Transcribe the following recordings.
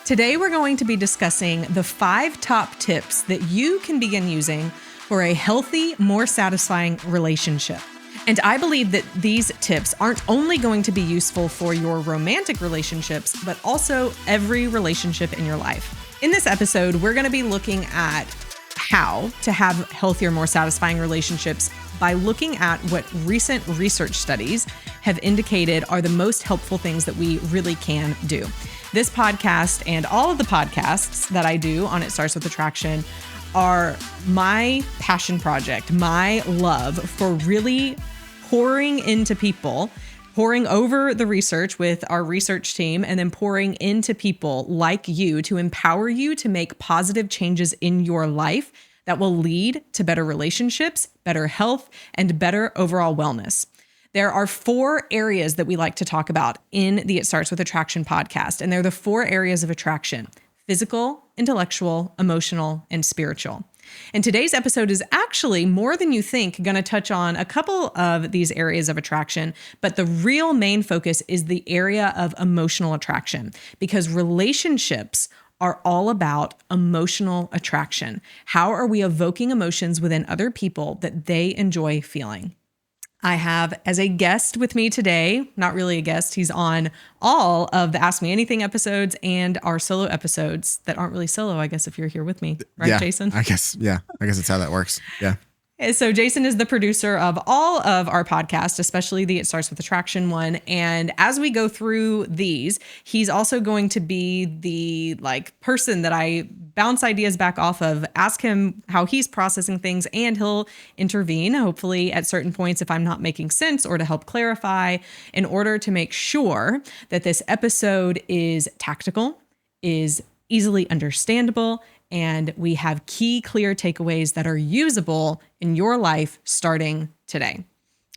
Today, we're going to be discussing the 5 top tips that you can begin using for a healthy, more satisfying relationship. And I believe that these tips aren't only going to be useful for your romantic relationships, but also every relationship in your life. In this episode, we're going to be looking at how to have healthier, more satisfying relationships by looking at what recent research studies have indicated are the most helpful things that we really can do. This podcast and all of the podcasts that I do on It Starts With Attraction are my passion project, my love for really pouring into people, pouring over the research with our research team, and then pouring into people like you to empower you to make positive changes in your life that will lead to better relationships, better health, and better overall wellness. There are 4 areas that we like to talk about in the It Starts With Attraction podcast, and they're the 4 areas of attraction: physical, intellectual, emotional, and spiritual. And today's episode is actually, more than you think, going to touch on a couple of these areas of attraction, but the real main focus is the area of emotional attraction, because relationships are all about emotional attraction. How are we evoking emotions within other people that they enjoy feeling? I have as a guest with me today, not really a guest, he's on all of the Ask Me Anything episodes and our solo episodes that aren't really solo, I guess, if you're here with me, right, yeah, Jason? I guess that's how that works. Yeah. So Jason is the producer of all of our podcasts, especially the It Starts With Attraction one. And as we go through these, he's also going to be the person that I bounce ideas back off of, ask him how he's processing things, and he'll intervene, hopefully at certain points if I'm not making sense, or to help clarify, in order to make sure that this episode is tactical, is easily understandable, and we have key, clear takeaways that are usable in your life starting today.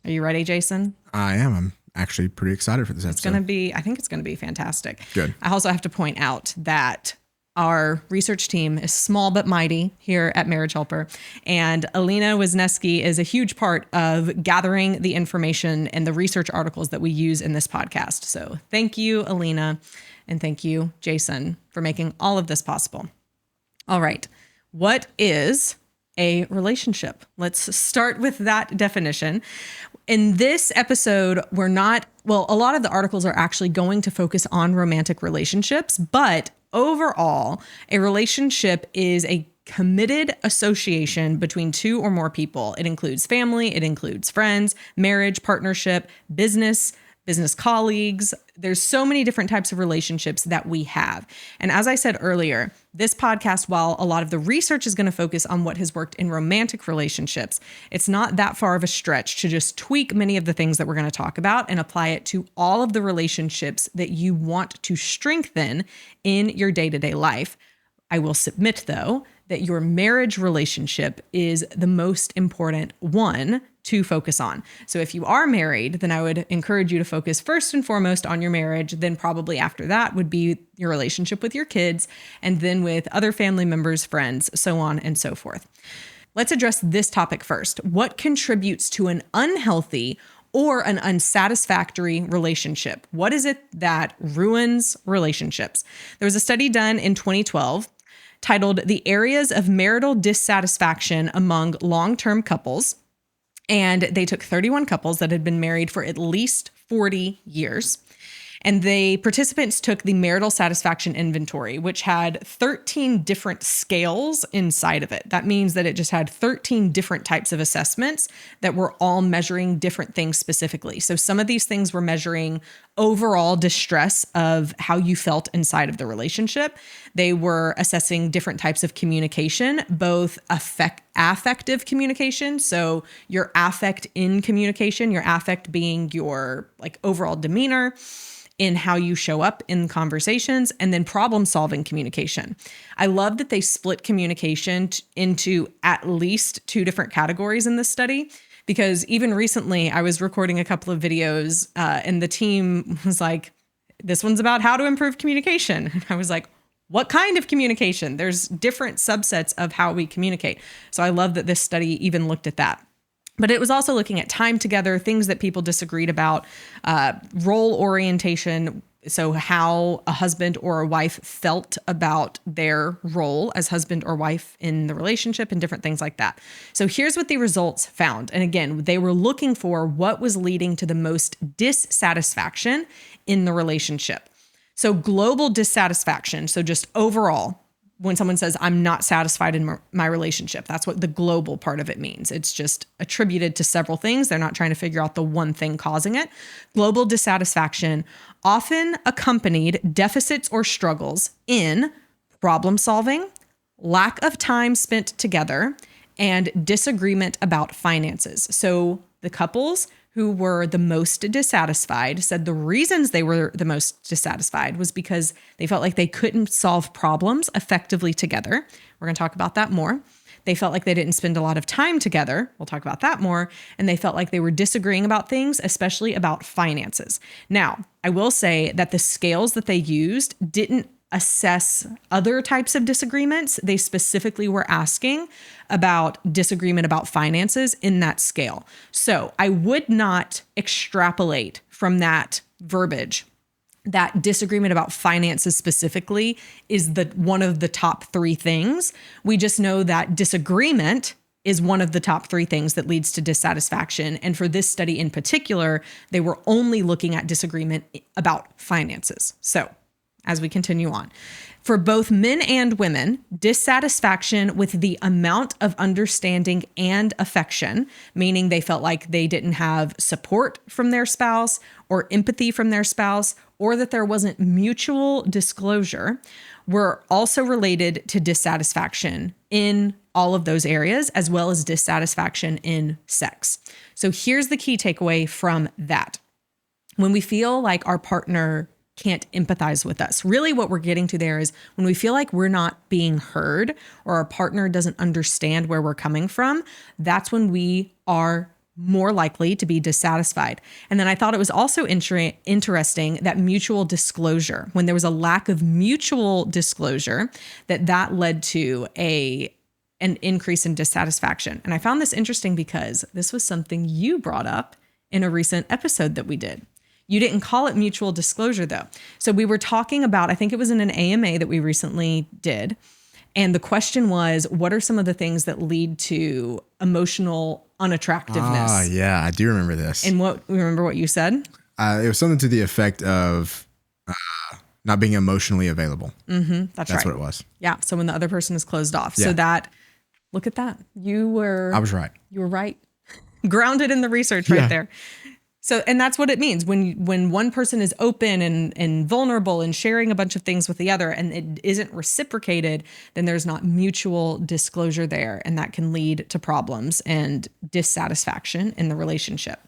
Are you ready, Jason? I am. I'm actually pretty excited for this episode. I think it's going to be fantastic. Good. I also have to point out that our research team is small but mighty here at Marriage Helper. And Alina Wisniewski is a huge part of gathering the information and the research articles that we use in this podcast. So thank you, Alina. And thank you, Jason, for making all of this possible. All right. What is a relationship? Let's start with that definition. In this episode, a lot of the articles are actually going to focus on romantic relationships, but overall, a relationship is a committed association between 2 or more people. It includes family, it includes friends, marriage, partnership, business colleagues. There's so many different types of relationships that we have. And as I said earlier, this podcast, while a lot of the research is going to focus on what has worked in romantic relationships, it's not that far of a stretch to just tweak many of the things that we're going to talk about and apply it to all of the relationships that you want to strengthen in your day-to-day life. I will submit, though, that your marriage relationship is the most important one to focus on. So if you are married, then I would encourage you to focus first and foremost on your marriage. Then probably after that would be your relationship with your kids, and then with other family members, friends, so on and so forth. Let's address this topic first. What contributes to an unhealthy or an unsatisfactory relationship? What is it that ruins relationships? There was a study done in 2012 titled "The Areas of Marital Dissatisfaction Among Long-Term Couples." And they took 31 couples that had been married for at least 40 years. And the participants took the marital satisfaction inventory, which had 13 different scales inside of it. That means that it just had 13 different types of assessments that were all measuring different things specifically. So some of these things were measuring overall distress of how you felt inside of the relationship. They were assessing different types of communication, both affective communication. So your affect in communication, your affect being your overall demeanor in how you show up in conversations, and then problem-solving communication. I love that they split communication into at least 2 different categories in this study, because even recently I was recording a couple of videos and the team was like, this one's about how to improve communication. And I was like, what kind of communication? There's different subsets of how we communicate. So I love that this study even looked at that. But it was also looking at time together, things that people disagreed about, role orientation, So how a husband or a wife felt about their role as husband or wife in the relationship and different things like that. So here's what the results found. And again, they were looking for what was leading to the most dissatisfaction in the relationship. So global dissatisfaction, so just overall, when someone says, I'm not satisfied in my relationship, that's what the global part of it means. It's just attributed to several things. They're not trying to figure out the one thing causing it. Global dissatisfaction often accompanied deficits or struggles in problem solving, lack of time spent together, and disagreement about finances. So the couples who were the most dissatisfied said the reasons they were the most dissatisfied was because they felt like they couldn't solve problems effectively together. We're going to talk about that more. They felt like they didn't spend a lot of time together. We'll talk about that more. And they felt like they were disagreeing about things, especially about finances. Now, I will say that the scales that they used didn't assess other types of disagreements. They specifically were asking about disagreement about finances in that scale. So I would not extrapolate from that verbiage that disagreement about finances specifically is one of the top 3 things. We just know that disagreement is one of the top 3 things that leads to dissatisfaction. And for this study in particular, they were only looking at disagreement about finances. So as we continue on, for both men and women, dissatisfaction with the amount of understanding and affection, meaning they felt like they didn't have support from their spouse or empathy from their spouse, or that there wasn't mutual disclosure, were also related to dissatisfaction in all of those areas, as well as dissatisfaction in sex. So here's the key takeaway from that. When we feel like our partner can't empathize with us. Really what we're getting to there is when we feel like we're not being heard or our partner doesn't understand where we're coming from, that's when we are more likely to be dissatisfied. And then I thought it was also interesting that mutual disclosure, when there was a lack of mutual disclosure, that led to an increase in dissatisfaction. And I found this interesting because this was something you brought up in a recent episode that we did. You didn't call it mutual disclosure though. So we were talking about, I think it was in an AMA that we recently did. And the question was, what are some of the things that lead to emotional unattractiveness? Yeah, I do remember this. And remember what you said? It was something to the effect of not being emotionally available. Mm-hmm, that's right. That's what it was. Yeah. So when the other person is closed off. Yeah. So look at that. I was right. You were right. Grounded in the research right there. So, and that's what it means when one person is open and vulnerable and sharing a bunch of things with the other and it isn't reciprocated, then there's not mutual disclosure there. And that can lead to problems and dissatisfaction in the relationship.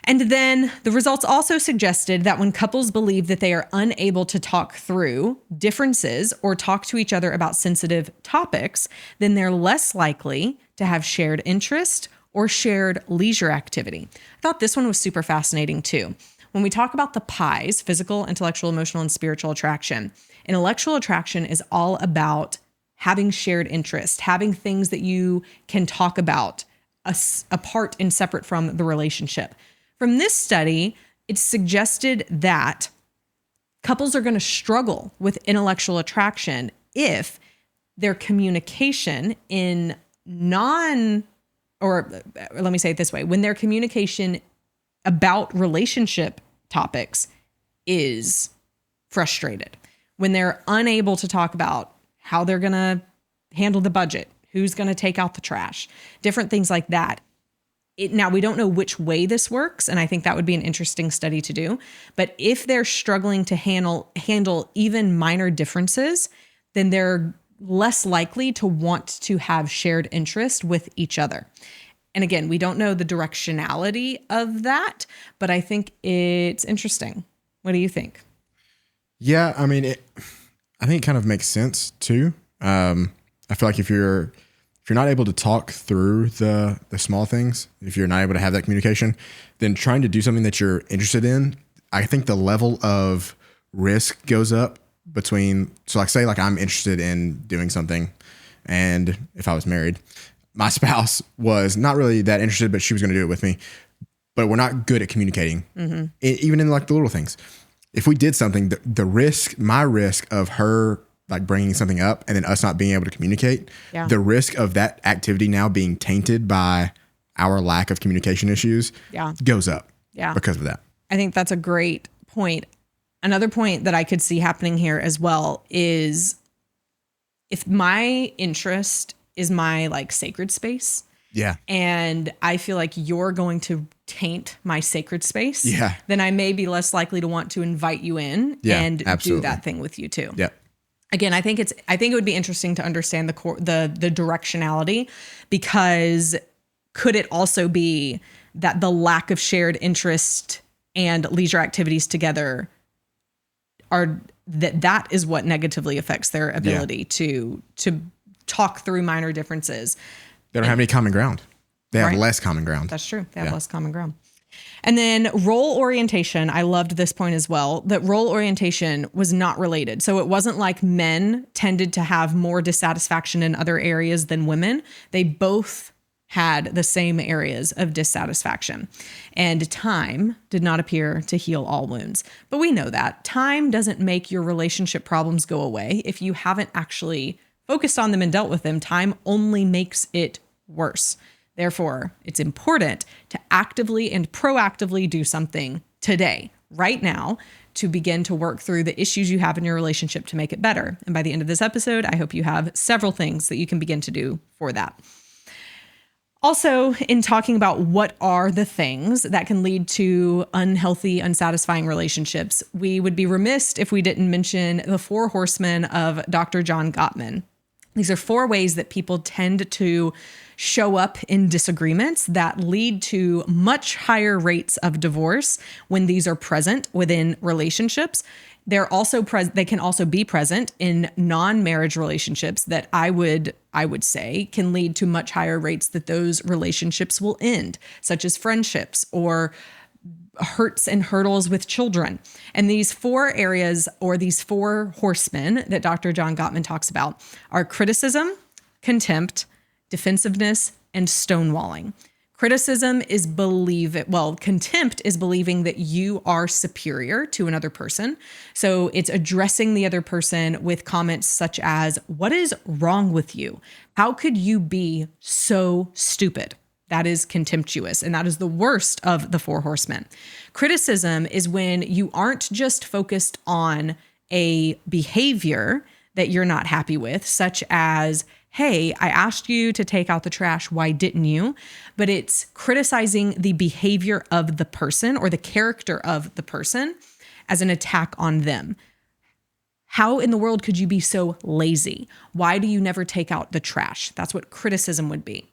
And then the results also suggested that when couples believe that they are unable to talk through differences or talk to each other about sensitive topics, then they're less likely to have shared interest or shared leisure activity. I thought this one was super fascinating too. When we talk about the pies, physical, intellectual, emotional, and spiritual attraction, intellectual attraction is all about having shared interest, having things that you can talk about apart and separate from the relationship. From this study, it suggested that couples are going to struggle with intellectual attraction if their communication or let me say it this way, when their communication about relationship topics is frustrated, when they're unable to talk about how they're going to handle the budget, who's going to take out the trash, different things like that. Now, we don't know which way this works, and I think that would be an interesting study to do. But if they're struggling to handle even minor differences, then they're less likely to want to have shared interest with each other. And again, we don't know the directionality of that, but I think it's interesting. What do you think? Yeah, I mean, I think it kind of makes sense too. I feel like if you're not able to talk through the small things, if you're not able to have that communication, then trying to do something that you're interested in, I think the level of risk goes up so like say like I'm interested in doing something, and if I was married, my spouse was not really that interested, but she was going to do it with me, but we're not good at communicating, even in like the little things. if we did something, my risk of her like bringing something up and then us not being able to communicate, the risk of that activity now being tainted by our lack of communication issues goes up because of that. I think that's a great point. Another point that I could see happening here as well is if my interest is my like sacred space. Yeah. And I feel like you're going to taint my sacred space. Yeah. Then I may be less likely to want to invite you in and do that thing with you too. Yeah. Again, I think it would be interesting to understand the directionality, because could it also be that the lack of shared interest and leisure activities together that is what negatively affects their ability to talk through minor differences. They don't have any common ground. They have less common ground. That's true. They have less common ground. And then role orientation. I loved this point as well, that role orientation was not related. So it wasn't like men tended to have more dissatisfaction in other areas than women. They both had the same areas of dissatisfaction. And time did not appear to heal all wounds. But we know that time doesn't make your relationship problems go away. If you haven't actually focused on them and dealt with them, time only makes it worse. Therefore, it's important to actively and proactively do something today, right now, to begin to work through the issues you have in your relationship to make it better. And by the end of this episode, I hope you have several things that you can begin to do for that. Also, in talking about what are the things that can lead to unhealthy, unsatisfying relationships, we would be remiss if we didn't mention the 4 horsemen of Dr. John Gottman. These are 4 ways that people tend to show up in disagreements that lead to much higher rates of divorce when these are present within relationships. They're also they can also be present in non-marriage relationships that I would say can lead to much higher rates that those relationships will end, such as friendships or hurts and hurdles with children. And these 4 areas, or these 4 horsemen that Dr. John Gottman talks about, are criticism, contempt, defensiveness, and stonewalling. Criticism is contempt is believing that you are superior to another person. So it's addressing the other person with comments such as, "What is wrong with you? How could you be so stupid?" That is contemptuous, and that is the worst of the 4 horsemen. Criticism is when you aren't just focused on a behavior that you're not happy with, such as, "Hey, I asked you to take out the trash. Why didn't you?" But it's criticizing the behavior of the person or the character of the person as an attack on them. How in the world could you be so lazy? Why do you never take out the trash? That's what criticism would be.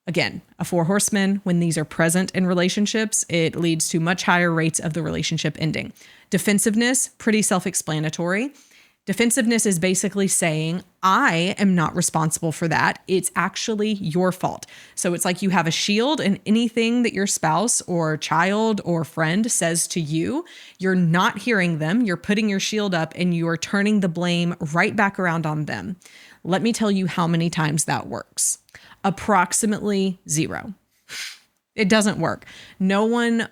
Again, a 4 horsemen, when these are present in relationships, it leads to much higher rates of the relationship ending. Defensiveness, pretty self-explanatory. Defensiveness is basically saying, I am not responsible for that. It's actually your fault. So it's like you have a shield, and anything that your spouse or child or friend says to you, you're not hearing them. You're putting your shield up and you are turning the blame right back around on them. Let me tell you how many times that works. Approximately 0. It doesn't work. No one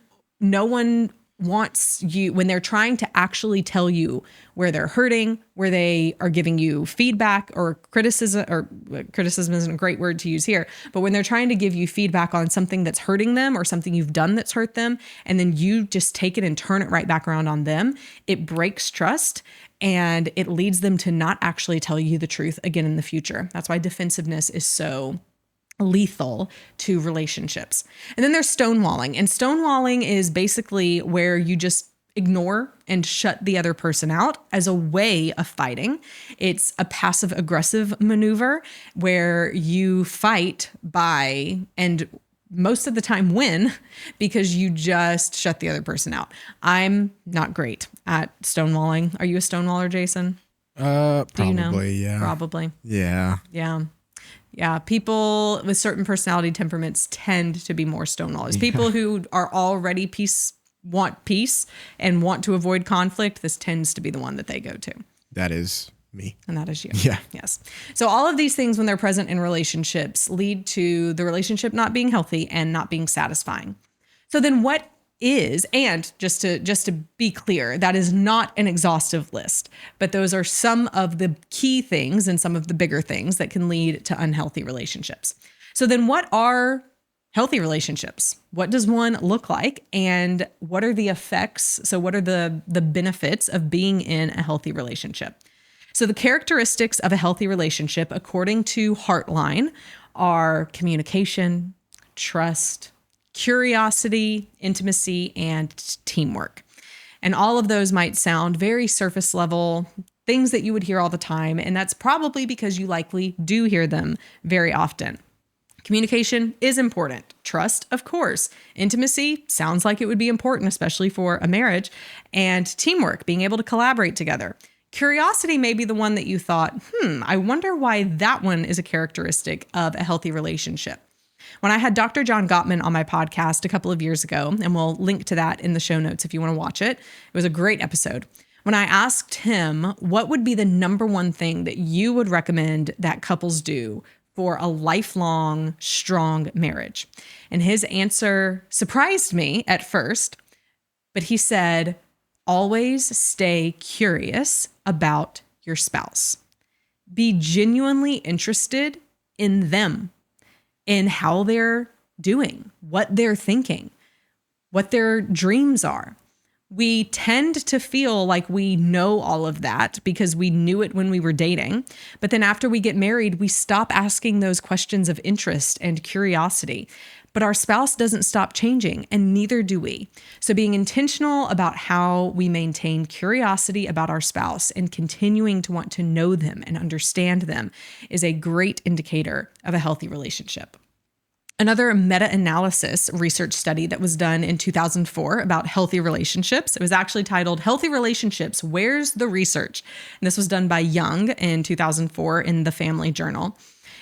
wants you, when they're trying to actually tell you where they're hurting, where they are giving you feedback or criticism isn't a great word to use here, but when they're trying to give you feedback on something that's hurting them or something you've done that's hurt them, and then you just take it and turn it right back around on them, it breaks trust and it leads them to not actually tell you the truth again in the future. That's why defensiveness is so lethal to relationships. And then there's stonewalling. And stonewalling is basically where you just ignore and shut the other person out as a way of fighting. It's a passive aggressive maneuver where you fight by, and most of the time win, because you just shut the other person out. I'm not great at stonewalling. Are you a stonewaller, Jason? Probably, Do you know? yeah. Probably. Yeah. Yeah. Yeah, people with certain personality temperaments tend to be more stonewallers. Yeah. People who are already want peace and want to avoid conflict, this tends to be the one that they go to. That is me. And that is you. Yeah. Yes. So all of these things, when they're present in relationships, lead to the relationship not being healthy and not being satisfying. So then what is, and just to be clear, that is not an exhaustive list, but those are some of the key things and some of the bigger things that can lead to unhealthy relationships. So then what are healthy relationships? What does one look like, and what are the effects? So what are the benefits of being in a healthy relationship? So the characteristics of a healthy relationship, according to Heartline, are communication, trust, curiosity, intimacy, and teamwork. And all of those might sound very surface level, things that you would hear all the time. And that's probably because you likely do hear them very often. Communication is important. Trust, of course. Intimacy sounds like it would be important, especially for a marriage. And teamwork, being able to collaborate together. Curiosity may be the one that you thought, I wonder why that one is a characteristic of a healthy relationship. When I had Dr. John Gottman on my podcast a couple of years ago, and we'll link to that in the show notes if you want to watch it. It was a great episode. When I asked him, what would be the number one thing that you would recommend that couples do for a lifelong, strong marriage? And his answer surprised me at first, but he said, always stay curious about your spouse. Be genuinely interested in them, in how they're doing, what they're thinking, what their dreams are. We tend to feel like we know all of that because we knew it when we were dating. But then after we get married, we stop asking those questions of interest and curiosity. But our spouse doesn't stop changing, and neither do we. So being intentional about how we maintain curiosity about our spouse and continuing to want to know them and understand them is a great indicator of a healthy relationship. Another meta-analysis research study that was done in 2004 about healthy relationships. It was actually titled Healthy Relationships, Where's the Research? And this was done by Young in 2004 in the Family Journal.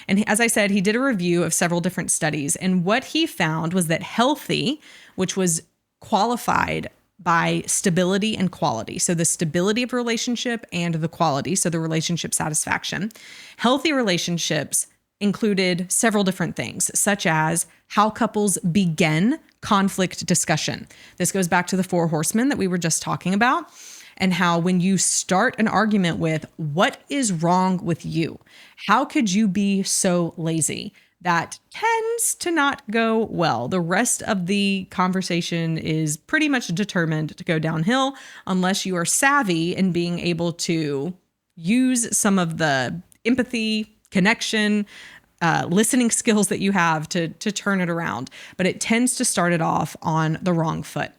And as I said, he did a review of several different studies. And what he found was that healthy, which was qualified by stability and quality. So the stability of a relationship and the quality, so the relationship satisfaction. Healthy relationships included several different things, such as how couples begin conflict discussion. This goes back to the 4 Horsemen that we were just talking about, and how when you start an argument with, what is wrong with you? How could you be so lazy? That tends to not go well. The rest of the conversation is pretty much determined to go downhill unless you are savvy in being able to use some of the empathy, connection, listening skills that you have to turn it around. But it tends to start it off on the wrong foot.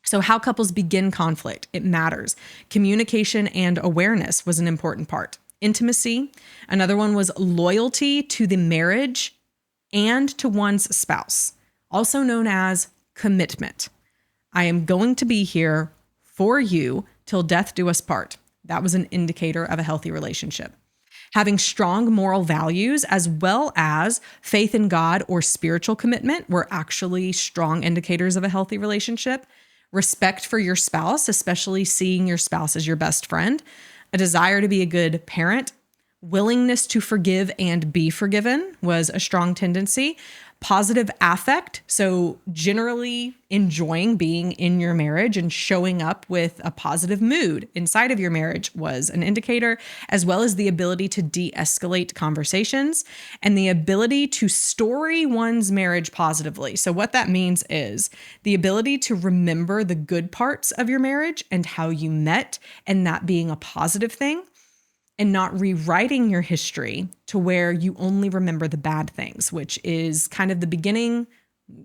So how couples begin conflict, it matters. Communication and awareness was an important part. Intimacy. Another one was loyalty to the marriage and to one's spouse, also known as commitment. I am going to be here for you till death do us part. That was an indicator of a healthy relationship. Having strong moral values as well as faith in God or spiritual commitment were actually strong indicators of a healthy relationship. Respect for your spouse, especially seeing your spouse as your best friend. A desire to be a good parent. Willingness to forgive and be forgiven was a strong tendency. Positive affect, so generally enjoying being in your marriage and showing up with a positive mood inside of your marriage was an indicator, as well as the ability to de-escalate conversations and the ability to story one's marriage positively. So what that means is the ability to remember the good parts of your marriage and how you met, and that being a positive thing, and not rewriting your history to where you only remember the bad things, which is kind of the beginning.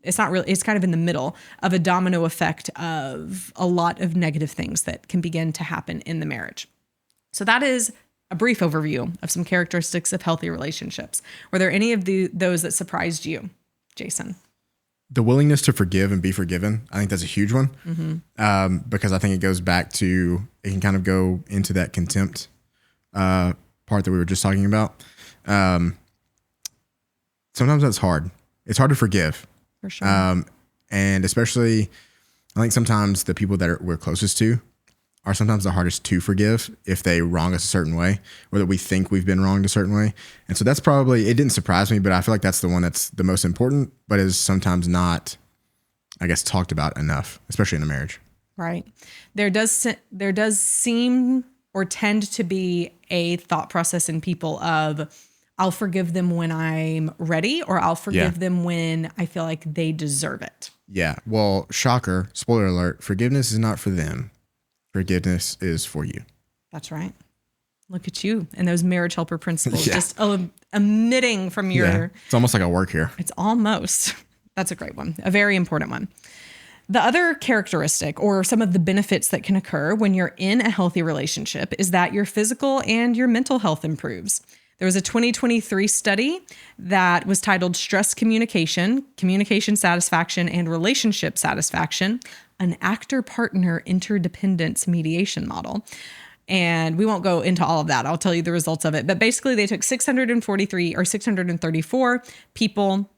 It's not really, it's kind of in the middle of a domino effect of a lot of negative things that can begin to happen in the marriage. So that is a brief overview of some characteristics of healthy relationships. Were there any of those that surprised you, Jason? The willingness to forgive and be forgiven, I think that's a huge one, because I think it goes back to, it can kind of go into that contempt part that we were just talking about. Sometimes that's hard. It's hard to forgive. For sure. And especially, I think sometimes the people that we're closest to are sometimes the hardest to forgive if they wrong us a certain way, or that we think we've been wronged a certain way. And so that's probably, it didn't surprise me, but I feel like that's the one that's the most important, but is sometimes not I guess, talked about enough, especially in a marriage. Right. There does seem or tend to be a thought process in people of, I'll forgive them when I'm ready, or I'll forgive them when I feel like they deserve it. Yeah. Well, shocker, spoiler alert, forgiveness is not for them. Forgiveness is for you. That's right. Look at you and those marriage helper principles just emitting from your... Yeah. It's almost like I work here. It's almost. That's a great one. A very important one. The other characteristic or some of the benefits that can occur when you're in a healthy relationship is that your physical and your mental health improves. There was a 2023 study that was titled Stress Communication, Communication Satisfaction, and Relationship Satisfaction, an actor-partner interdependence mediation model. And we won't go into all of that. I'll tell you the results of it. But basically, they took 634 people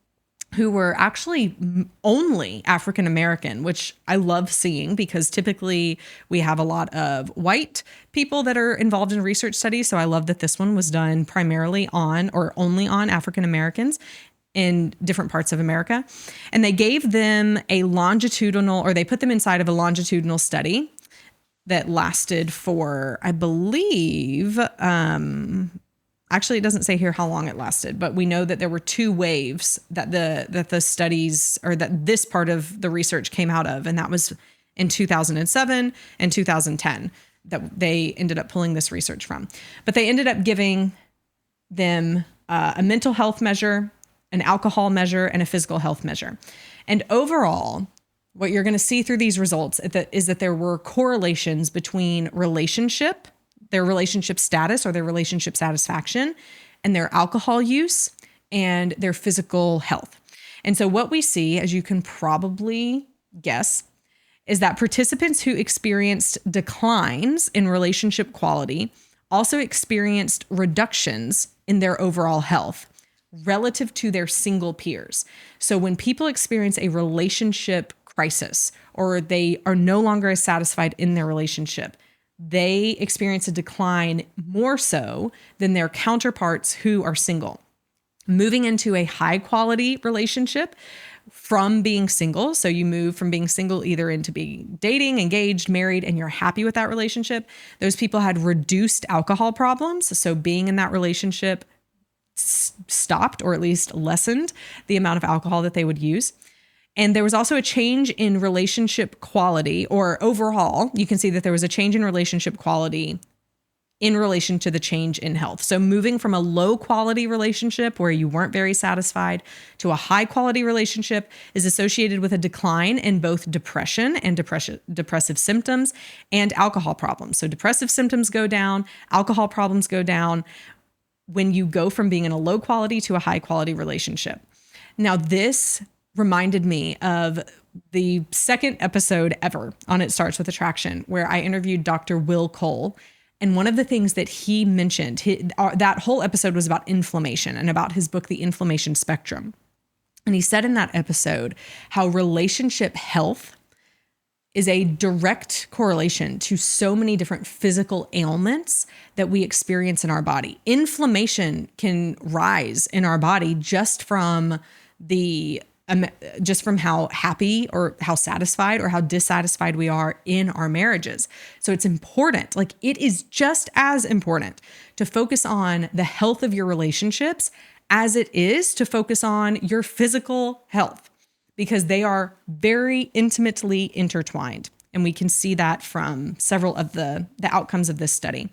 who were actually only African American, which I love seeing because typically we have a lot of white people that are involved in research studies. So I love that this one was done primarily on or only on African Americans in different parts of America. And they gave them a longitudinal, or they put them inside of a longitudinal study that lasted for, I believe, actually, it doesn't say here how long it lasted, but we know that there were 2 waves that the studies, or that this part of the research came out of, and that was in 2007 and 2010 that they ended up pulling this research from. But they ended up giving them a mental health measure, an alcohol measure, and a physical health measure. And overall, what you're going to see through these results is that there were correlations between their relationship status or their relationship satisfaction, and their alcohol use and their physical health. And so what we see, as you can probably guess, is that participants who experienced declines in relationship quality also experienced reductions in their overall health relative to their single peers. So when people experience a relationship crisis, or they are no longer as satisfied in their relationship, they experience a decline more so than their counterparts who are single. Moving into a high quality relationship from being single, so you move from being single either into being dating, engaged, married, and you're happy with that relationship, those people had reduced alcohol problems. So being in that relationship stopped, or at least lessened, the amount of alcohol that they would use. And there was also a change in relationship quality, or overall, you can see that there was a change in relationship quality in relation to the change in health. So moving from a low quality relationship where you weren't very satisfied to a high quality relationship is associated with a decline in both depression and depressive symptoms and alcohol problems. So depressive symptoms go down, alcohol problems go down when you go from being in a low quality to a high quality relationship. Now, this reminded me of the second episode ever on It Starts With Attraction, where I interviewed Dr. Will Cole. And one of the things that he mentioned, that whole episode was about inflammation and about his book, The Inflammation Spectrum. And he said in that episode how relationship health is a direct correlation to so many different physical ailments that we experience in our body. Inflammation can rise in our body just from how happy or how satisfied or how dissatisfied we are in our marriages. So it's important, like it is just as important to focus on the health of your relationships as it is to focus on your physical health, because they are very intimately intertwined. And we can see that from several of the outcomes of this study.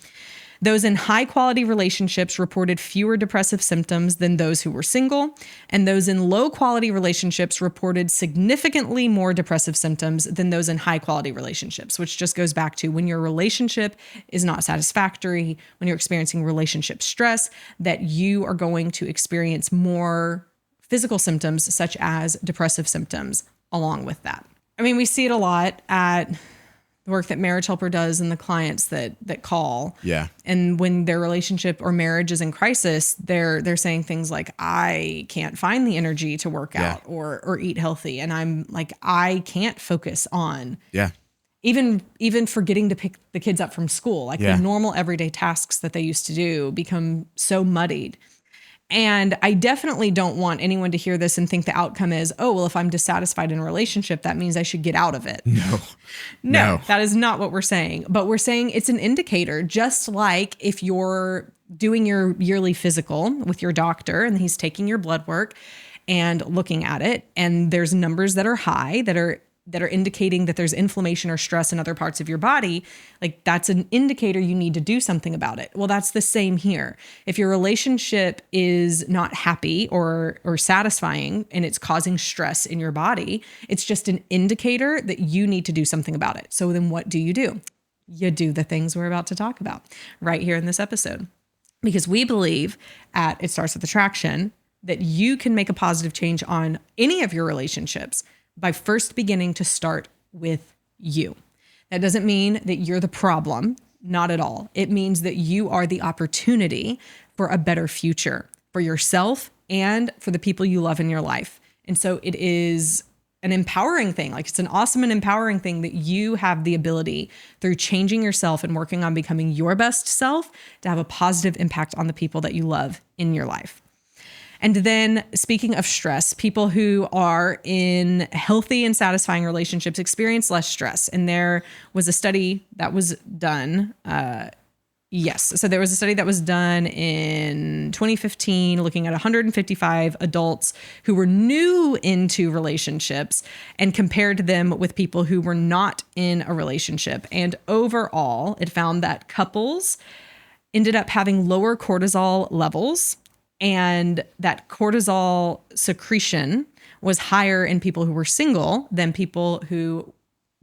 Those in high quality relationships reported fewer depressive symptoms than those who were single, and those in low quality relationships reported significantly more depressive symptoms than those in high quality relationships, which just goes back to when your relationship is not satisfactory, when you're experiencing relationship stress, that you are going to experience more physical symptoms such as depressive symptoms along with that. I mean, we see it a lot at the work that Marriage Helper does and the clients that call. Yeah. And when their relationship or marriage is in crisis, they're saying things like, I can't find the energy to work out or eat healthy. And I'm like, I can't focus on even forgetting to pick the kids up from school. Like the normal everyday tasks that they used to do become so muddied. And I definitely don't want anyone to hear this and think the outcome is, oh, well, if I'm dissatisfied in a relationship, that means I should get out of it. No, that is not what we're saying. But we're saying it's an indicator, just like if you're doing your yearly physical with your doctor and he's taking your blood work and looking at it, and there's numbers that are high that are indicating that there's inflammation or stress in other parts of your body, like that's an indicator you need to do something about it. Well, that's the same here. If your relationship is not happy or satisfying and it's causing stress in your body, it's just an indicator that you need to do something about it. So then what do? You do the things we're about to talk about right here in this episode. Because we believe at It Starts with Attraction that you can make a positive change on any of your relationships by first beginning to start with you. That doesn't mean that you're the problem, not at all. It means that you are the opportunity for a better future for yourself and for the people you love in your life. And so it is an empowering thing. Like it's an awesome and empowering thing that you have the ability through changing yourself and working on becoming your best self to have a positive impact on the people that you love in your life. And then speaking of stress, people who are in healthy and satisfying relationships experience less stress. And there was a study that was done. So there was a study that was done in 2015 looking at 155 adults who were new into relationships and compared them with people who were not in a relationship. And overall, it found that couples ended up having lower cortisol levels, and that cortisol secretion was higher in people who were single than people who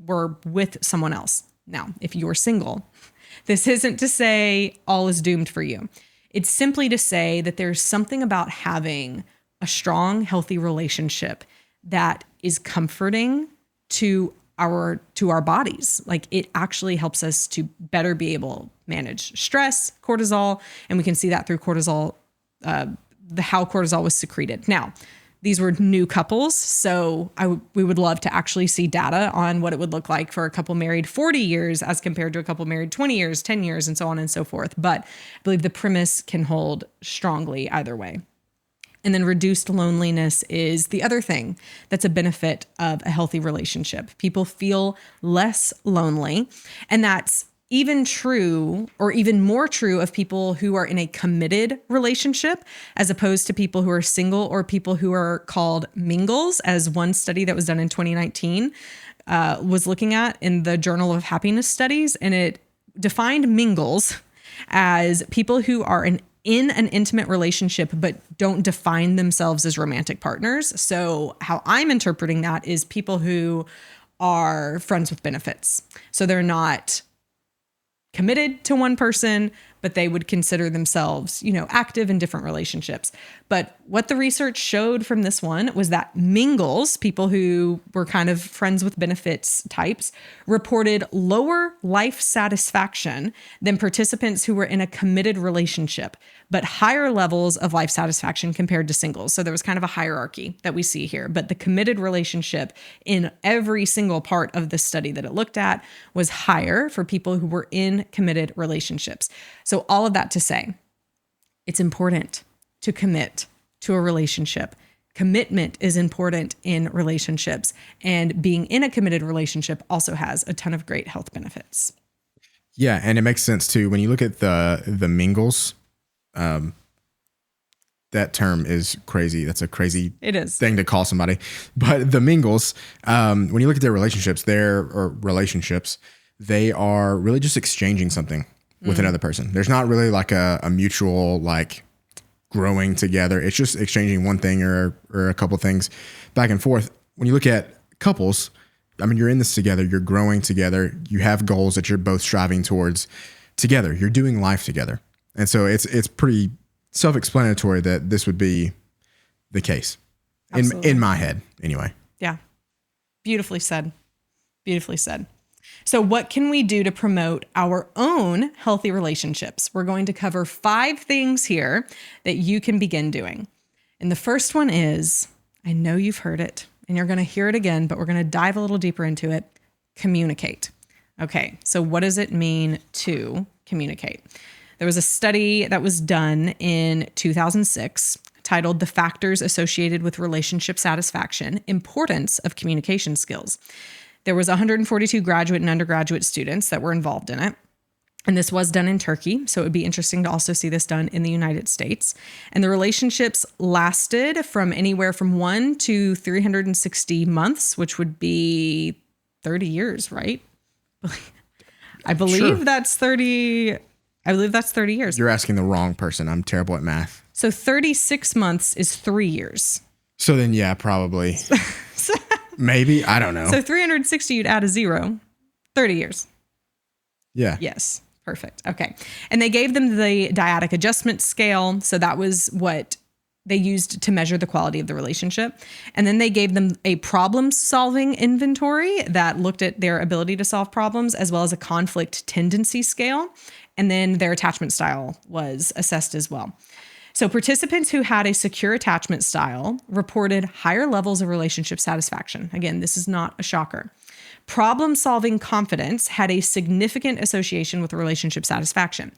were with someone else. Now, if you are single, this isn't to say all is doomed for you. It's simply to say that there's something about having a strong, healthy relationship that is comforting to our bodies. Like it actually helps us to better be able to manage stress, cortisol, and we can see that through cortisol, how cortisol was secreted. Now, these were new couples, so we would love to actually see data on what it would look like for a couple married 40 years as compared to a couple married 20 years, 10 years, and so on and so forth. But I believe the premise can hold strongly either way. And then reduced loneliness is the other thing that's a benefit of a healthy relationship. People feel less lonely, and that's even true or even more true of people who are in a committed relationship as opposed to people who are single or people who are called mingles, as one study that was done in 2019 was looking at in the Journal of Happiness Studies. And it defined mingles as people who are in an intimate relationship but don't define themselves as romantic partners. So how I'm interpreting that is people who are friends with benefits. So they're not committed to one person, but they would consider themselves, active in different relationships. But what the research showed from this one was that mingles, people who were kind of friends with benefits types, reported lower life satisfaction than participants who were in a committed relationship, but higher levels of life satisfaction compared to singles. So there was kind of a hierarchy that we see here, but the committed relationship in every single part of the study that it looked at was higher for people who were in committed relationships. So all of that to say, it's important to commit to a relationship. Commitment is important in relationships, and being in a committed relationship also has a ton of great health benefits. Yeah, and it makes sense too. When you look at the mingles, that term is crazy. That's a crazy thing to call somebody. But the mingles, when you look at their relationships, they are really just exchanging something with another person. There's not really like a mutual like growing together. It's just exchanging one thing or a couple things back and forth. When you look at couples, I mean, you're in this together, you're growing together, you have goals that you're both striving towards together. You're doing life together. And so it's pretty self-explanatory that this would be the case in my head anyway. Yeah. Beautifully said. Beautifully said. So what can we do to promote our own healthy relationships? We're going to cover 5 things here that you can begin doing. And the first one is, I know you've heard it and you're going to hear it again, but we're going to dive a little deeper into it. Communicate. Okay. So what does it mean to communicate? There was a study that was done in 2006 titled The Factors Associated with Relationship Satisfaction, Importance of Communication Skills. There was 142 graduate and undergraduate students that were involved in it. And this was done in Turkey, so it would be interesting to also see this done in the United States. And the relationships lasted from anywhere from 1 to 360 months, which would be 30 years, right? I believe that's 30. I believe that's 30 years. You're asking the wrong person. I'm terrible at math. So 36 months is 3 years. So then, yeah, probably. Maybe. I don't know. So 360, you'd add a 0. 30 years. Yeah. Yes. Perfect. Okay. And they gave them the dyadic adjustment scale. So that was what they used to measure the quality of the relationship. And then they gave them a problem solving inventory that looked at their ability to solve problems, as well as a conflict tendency scale. And then their attachment style was assessed as well. So participants who had a secure attachment style reported higher levels of relationship satisfaction. Again, this is not a shocker. Problem-solving confidence had a significant association with relationship satisfaction.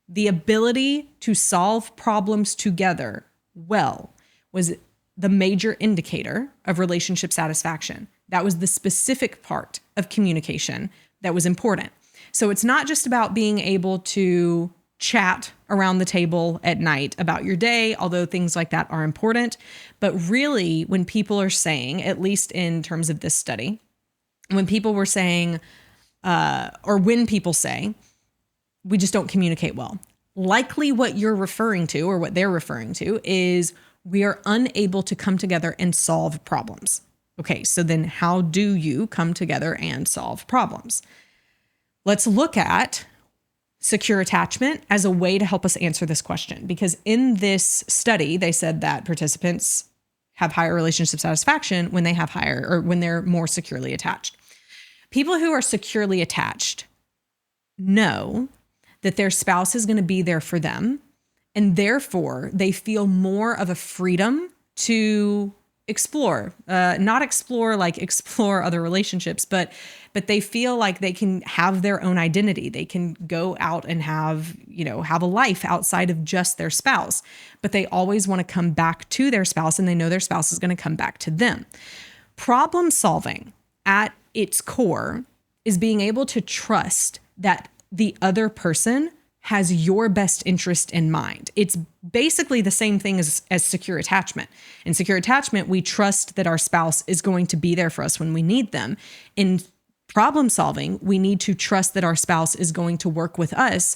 The ability to solve problems together well was the major indicator of relationship satisfaction. That was the specific part of communication that was important. So it's not just about being able to chat around the table at night about your day, although things like that are important. But really, when people are saying, at least in terms of this study, when people were saying, or when people say, we just don't communicate well, likely what you're referring to, or what they're referring to, is we are unable to come together and solve problems. Okay, so then how do you come together and solve problems? Let's look at secure attachment as a way to help us answer this question, because in this study, they said that participants have higher relationship satisfaction when they have higher, or when they're more securely attached. People who are securely attached know that their spouse is going to be there for them, and therefore they feel more of a freedom to explore, not explore like explore other relationships, but they feel like they can have their own identity. They can go out and have a life outside of just their spouse, but they always want to come back to their spouse, and they know their spouse is going to come back to them. Problem solving at its core is being able to trust that the other person has your best interest in mind. It's basically the same thing as secure attachment. In secure attachment, we trust that our spouse is going to be there for us when we need them. In problem solving, we need to trust that our spouse is going to work with us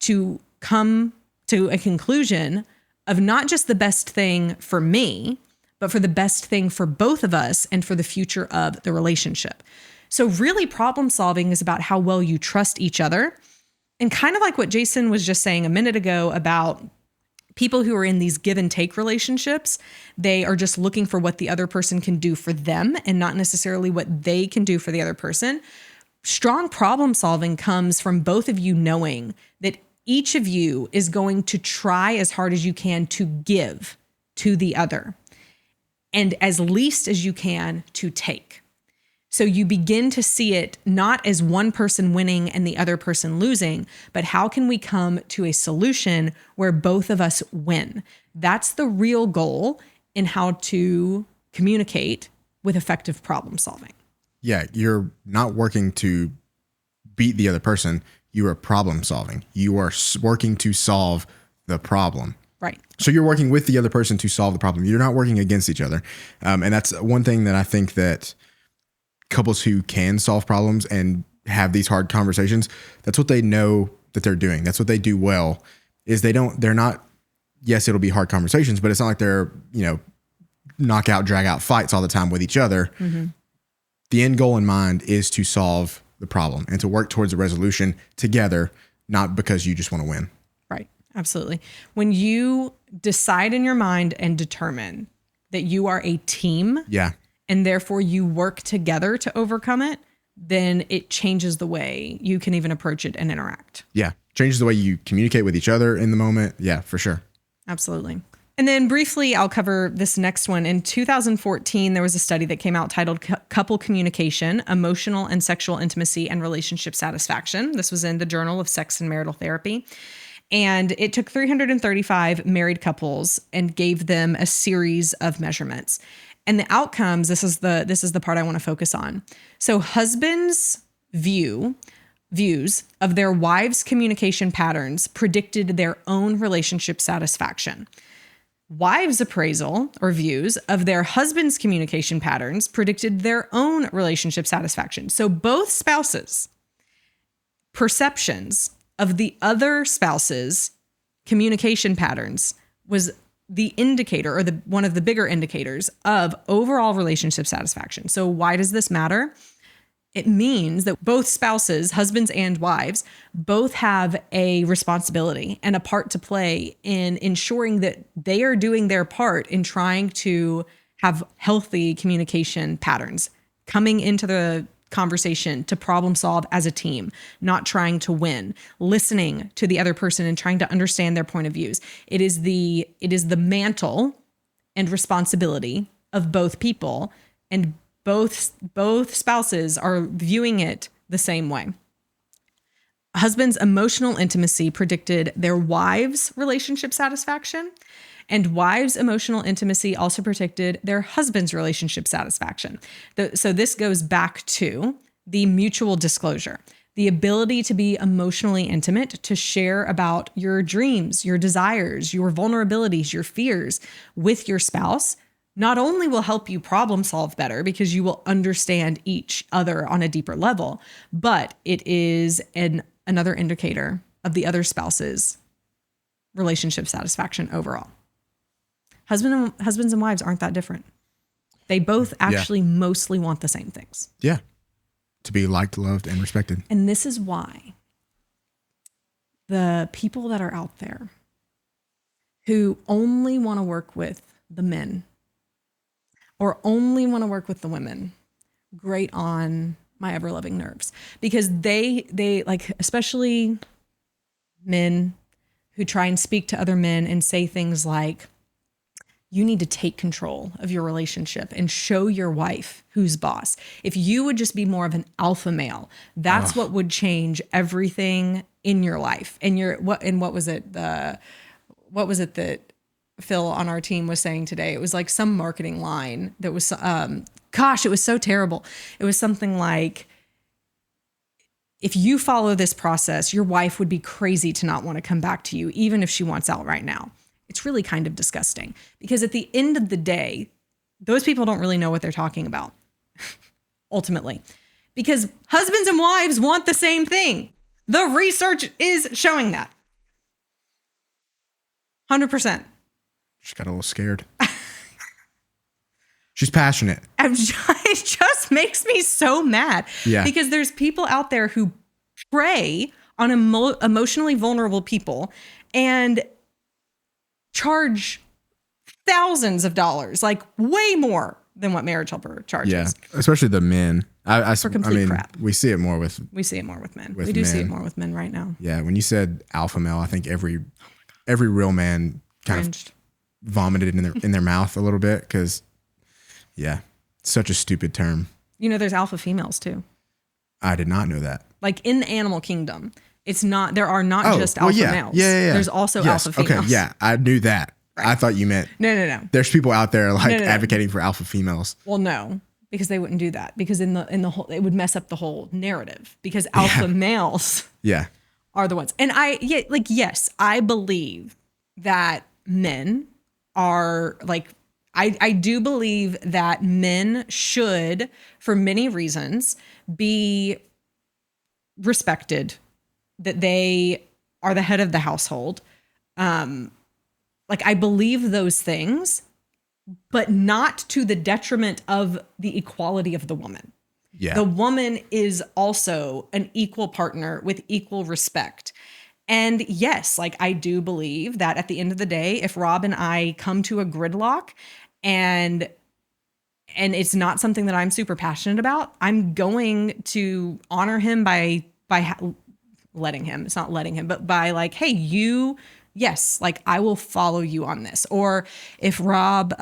to come to a conclusion of not just the best thing for me, but for the best thing for both of us and for the future of the relationship. So really, problem solving is about how well you trust each other. And kind of like what Jason was just saying a minute ago about people who are in these give and take relationships, they are just looking for what the other person can do for them and not necessarily what they can do for the other person. Strong problem solving comes from both of you knowing that each of you is going to try as hard as you can to give to the other, and as least as you can to take. So you begin to see it not as one person winning and the other person losing, but how can we come to a solution where both of us win? That's the real goal in how to communicate with effective problem solving. Yeah, you're not working to beat the other person. You are problem solving. You are working to solve the problem. Right. So you're working with the other person to solve the problem. You're not working against each other. And that's one thing that I think that couples who can solve problems and have these hard conversations, that's what they know that they're doing. That's what they do well, is they're not, yes, it'll be hard conversations, but it's not like they're, knockout, drag out fights all the time with each other. Mm-hmm. The end goal in mind is to solve the problem and to work towards a resolution together, not because you just want to win. Right. Absolutely. When you decide in your mind and determine that you are a team, yeah, and therefore you work together to overcome it, then it changes the way you can even approach it and interact. Yeah. Changes the way you communicate with each other in the moment. Yeah, for sure. Absolutely. And then briefly, I'll cover this next one. In 2014, there was a study that came out titled Couple Communication, Emotional and Sexual Intimacy and Relationship Satisfaction. This was in the Journal of Sex and Marital Therapy. And it took 335 married couples and gave them a series of measurements. And the outcomes, this is the part I want to focus on. So husbands' views of their wives' communication patterns predicted their own relationship satisfaction. Wives' appraisal or views of their husband's communication patterns predicted their own relationship satisfaction. So both spouses' perceptions of the other spouse's communication patterns was the indicator, or one of the bigger indicators of overall relationship satisfaction. So why does this matter? It means that both spouses, husbands and wives, both have a responsibility and a part to play in ensuring that they are doing their part in trying to have healthy communication patterns, coming into the conversation to problem solve as a team, not trying to win, listening to the other person and trying to understand their point of views. It is the mantle and responsibility of both people, and both spouses are viewing it the same way. Husbands' emotional intimacy predicted their wives' relationship satisfaction, and wives' emotional intimacy also predicted their husband's relationship satisfaction. So this goes back to the mutual disclosure, the ability to be emotionally intimate, to share about your dreams, your desires, your vulnerabilities, your fears with your spouse. Not only will help you problem solve better because you will understand each other on a deeper level, but it is another indicator of the other spouse's relationship satisfaction overall. Husbands and wives aren't that different. They both actually mostly want the same things. Yeah. To be liked, loved, and respected. And this is why the people that are out there who only want to work with the men or only want to work with the women grate on my ever-loving nerves, because they like, especially men who try and speak to other men and say things like, you need to take control of your relationship and show your wife who's boss. If you would just be more of an alpha male, that's what would change everything in your life. And what was it that Phil on our team was saying today? It was like some marketing line that was, it was so terrible. It was something like, if you follow this process, your wife would be crazy to not want to come back to you, even if she wants out right now. It's really kind of disgusting, because at the end of the day, those people don't really know what they're talking about, ultimately, because husbands and wives want the same thing. The research is showing that. 100%. She got a little scared. She's passionate. It just makes me so mad. Yeah. Because there's people out there who prey on emotionally vulnerable people and charge thousands of dollars, like way more than what Marriage Helper charges. Yeah, especially the men. For complete crap. We see it more with men. with We do see men. it more with men right now. Yeah, when you said alpha male, I think every real man kind Cringed. of vomited in their mouth a little bit, because such a stupid term. You know, there's alpha females too. I did not know that. Like in the animal kingdom, there are not just alpha males. Yeah. There's also alpha females. Okay, yeah, I knew that. Right. I thought you meant no. There's people out there advocating for alpha females. Well, no, because they wouldn't do that, because in the whole, it would mess up the whole narrative, because alpha males are the ones. And yes, I believe that men are like, I do believe that men should, for many reasons, be respected, that they are the head of the household. I believe those things, but not to the detriment of the equality of the woman. Yeah. The woman is also an equal partner with equal respect. And yes, I do believe that at the end of the day, if Rob and I come to a gridlock and it's not something that I'm super passionate about, I'm going to honor him by letting him. It's not letting him, but by hey, I will follow you on this. Or if Rob,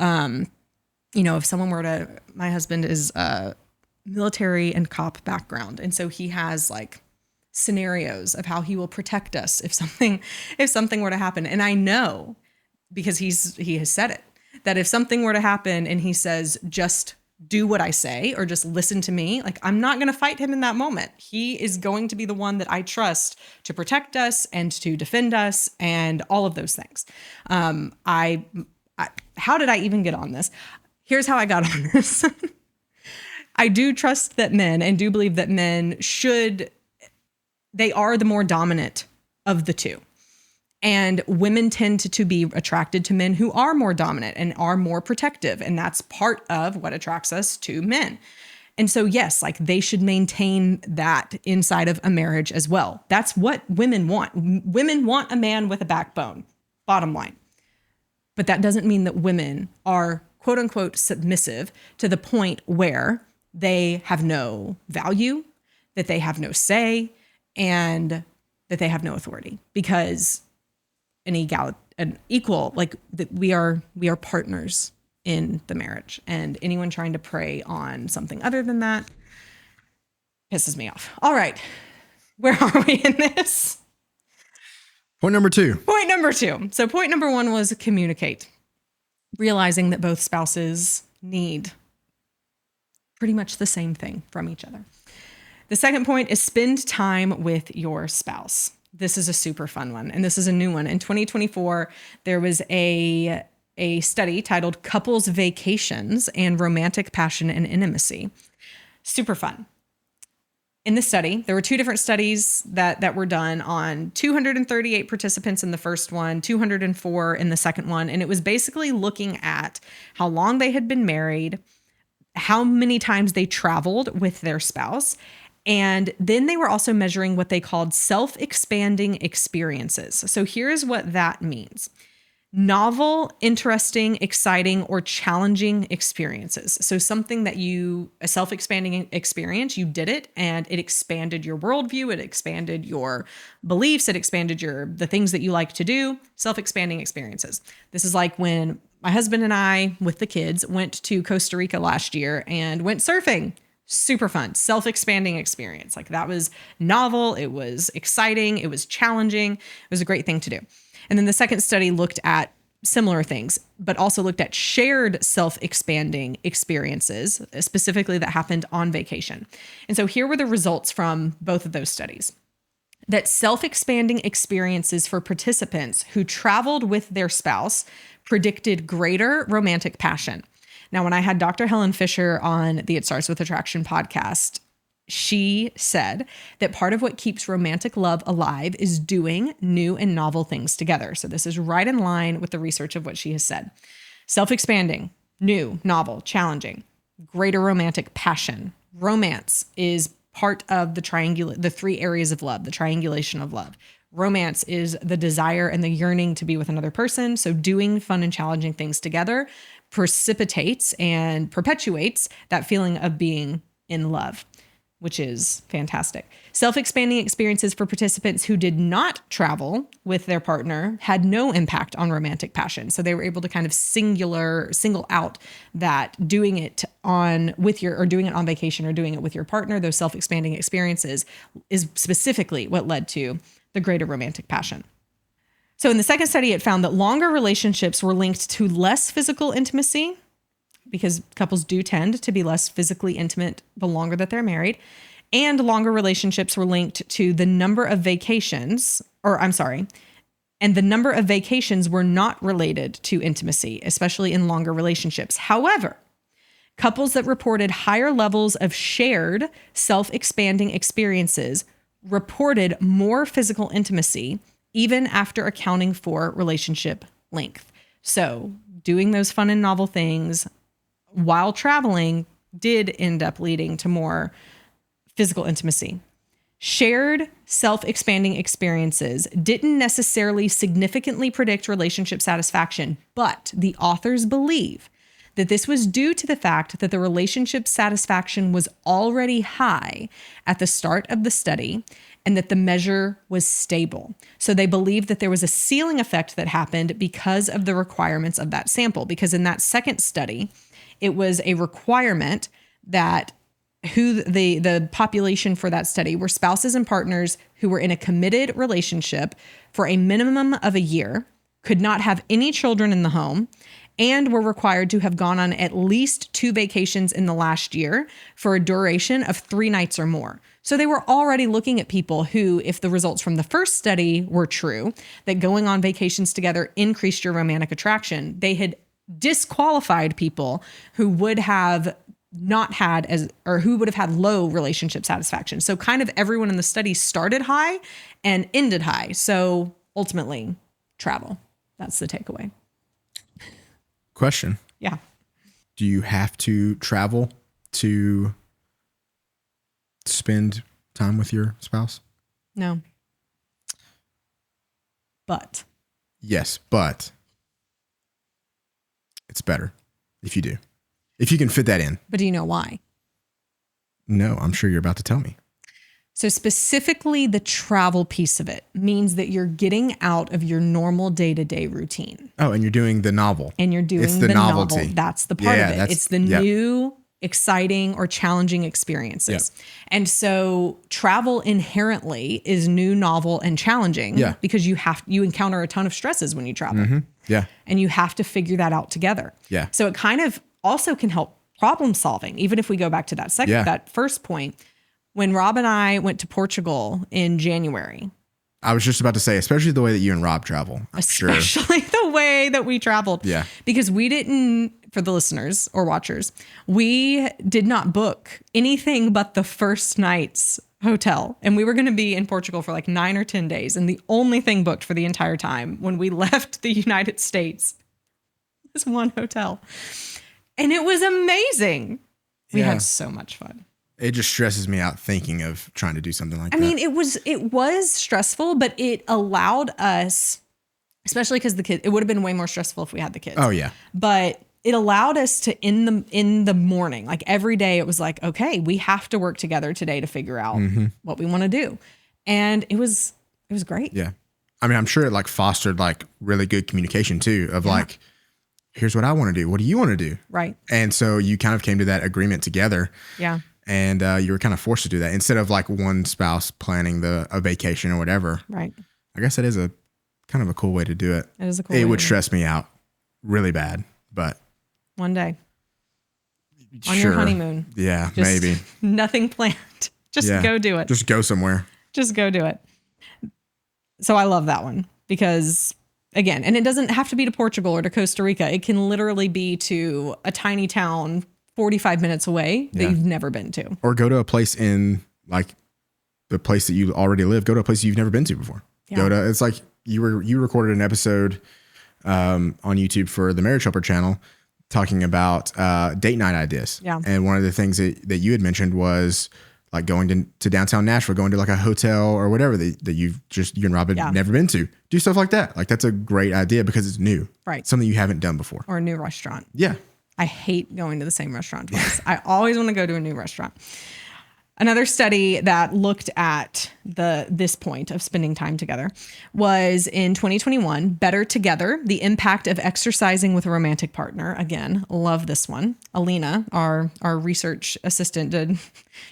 if someone were to, my husband is a military and cop background, and so he has scenarios of how he will protect us if something were to happen. And I know, because he has said it, that if something were to happen and he says, just do what I say or just listen to me, like, I'm not going to fight him in that moment. He is going to be the one that I trust to protect us and to defend us and all of those things. How did I even get on this? Here's how I got on this. I do trust that men, and do believe that men they are the more dominant of the two. And women tend to be attracted to men who are more dominant and are more protective. And that's part of what attracts us to men. And so, yes, like, they should maintain that inside of a marriage as well. That's what women want. Women want a man with a backbone, bottom line. But that doesn't mean that women are, quote unquote, submissive to the point where they have no value, that they have no say, and that they have no authority. Because an equal, like, that we are partners in the marriage, and anyone trying to prey on something other than that pisses me off. All right. Where are we in this? Point number 2. Point number 2. So point number 1 was communicate, realizing that both spouses need pretty much the same thing from each other. The second point is spend time with your spouse. This is a super fun one, and this is a new one. In 2024, there was a study titled Couples Vacations and Romantic Passion and Intimacy. Super fun. In this study, there were 2 different studies that were done on 238 participants in the first one, 204 in the second one, and it was basically looking at how long they had been married, how many times they traveled with their spouse, and then they were also measuring what they called self-expanding experiences. So here's what that means. Novel, interesting, exciting, or challenging experiences. So something that a self-expanding experience, you did it and it expanded your worldview, it expanded your beliefs, it expanded the things that you like to do. Self-expanding experiences. This is like when my husband and I, with the kids, went to Costa Rica last year and went surfing. Super fun, self-expanding experience. Like, that was novel, it was exciting, it was challenging, it was a great thing to do. And then the second study looked at similar things, but also looked at shared self-expanding experiences, specifically that happened on vacation. And so here were the results from both of those studies. That self-expanding experiences for participants who traveled with their spouse predicted greater romantic passion. Now, when I had Dr. Helen Fisher on the It Starts With Attraction podcast, she said that part of what keeps romantic love alive is doing new and novel things together. So this is right in line with the research of what she has said. Self-expanding, new, novel, challenging, greater romantic passion. Romance is part of the 3 areas of love, the triangulation of love. Romance is the desire and the yearning to be with another person. So doing fun and challenging things together precipitates and perpetuates that feeling of being in love, which is fantastic. Self-expanding experiences for participants who did not travel with their partner had no impact on romantic passion. So they were able to kind of single out that doing it on vacation or doing it with your partner, those self-expanding experiences, is specifically what led to the greater romantic passion. So in the second study, it found that longer relationships were linked to less physical intimacy, because couples do tend to be less physically intimate the longer that they're married, and longer relationships were linked to the number of vacations, and the number of vacations were not related to intimacy, especially in longer relationships. However, couples that reported higher levels of shared self-expanding experiences reported more physical intimacy, even after accounting for relationship length. So doing those fun and novel things while traveling did end up leading to more physical intimacy. Shared self-expanding experiences didn't necessarily significantly predict relationship satisfaction, but the authors believe that this was due to the fact that the relationship satisfaction was already high at the start of the study and that the measure was stable. So they believe that there was a ceiling effect that happened because of the requirements of that sample. Because in that second study, it was a requirement that who the population for that study were spouses and partners who were in a committed relationship for a minimum of a year, could not have any children in the home, and were required to have gone on at least 2 vacations in the last year for a duration of 3 nights or more. So they were already looking at people who, if the results from the first study were true, that going on vacations together increased your romantic attraction, they had disqualified people who would have not had who would have had low relationship satisfaction. So kind of everyone in the study started high and ended high. So ultimately, travel. That's the takeaway. Question. Yeah. Do you have to travel to spend time with your spouse? No. But. Yes, but it's better if you do. If you can fit that in. But do you know why? No, I'm sure you're about to tell me. So specifically the travel piece of it means that you're getting out of your normal day-to-day routine. Oh, and you're doing the novel. And you're doing it's the novelty. Novel. That's the part of it. It's the new, exciting, or challenging experiences. Yep. And so travel inherently is new, novel, and challenging because you encounter a ton of stresses when you travel. Mm-hmm. Yeah. And you have to figure that out together. Yeah. So it kind of also can help problem solving, even if we go back to that first point. When Rob and I went to Portugal in January. I was just about to say, especially the way that you and Rob travel. Especially the way that we traveled. Yeah. Because we didn't, for the listeners or watchers, we did not book anything but the first night's hotel. And we were going to be in Portugal for like 9 or 10 days. And the only thing booked for the entire time when we left the United States was one hotel. And it was amazing. We had so much fun. It just stresses me out thinking of trying to do something like that. I mean, it was stressful, but it allowed us, especially because the kids, it would have been way more stressful if we had the kids. Oh yeah. But it allowed us to, in the morning, like every day, it was like, okay, we have to work together today to figure out what we want to do. And it was great. Yeah. I mean, I'm sure it like fostered like really good communication too of like, here's what I want to do. What do you want to do? Right. And so you kind of came to that agreement together. Yeah. And you were kind of forced to do that instead of like one spouse planning a vacation or whatever. Right. I guess that is a kind of a cool way to do it. It is a cool way. It would stress me out really bad, but one day on your honeymoon. Yeah, maybe. Nothing planned. Just go do it. Just go somewhere. Just go do it. So I love that one because again, and it doesn't have to be to Portugal or to Costa Rica. It can literally be to a tiny town 45 minutes away that you've never been to. Or go to a place in like the place that you already live. Go to a place you've never been to before. Yeah. It's like you recorded an episode on YouTube for the Marriage Helper channel talking about date night ideas. Yeah. And one of the things that you had mentioned was like going to downtown Nashville, going to like a hotel or whatever that you and Rob had never been to. Do stuff like that. Like that's a great idea because it's new. Right. Something you haven't done before. Or a new restaurant. Yeah. I hate going to the same restaurant twice. I always want to go to a new restaurant. Another study that looked at this point of spending time together was in 2021, Better Together, the impact of exercising with a romantic partner. Again, love this one. Alina, our research assistant,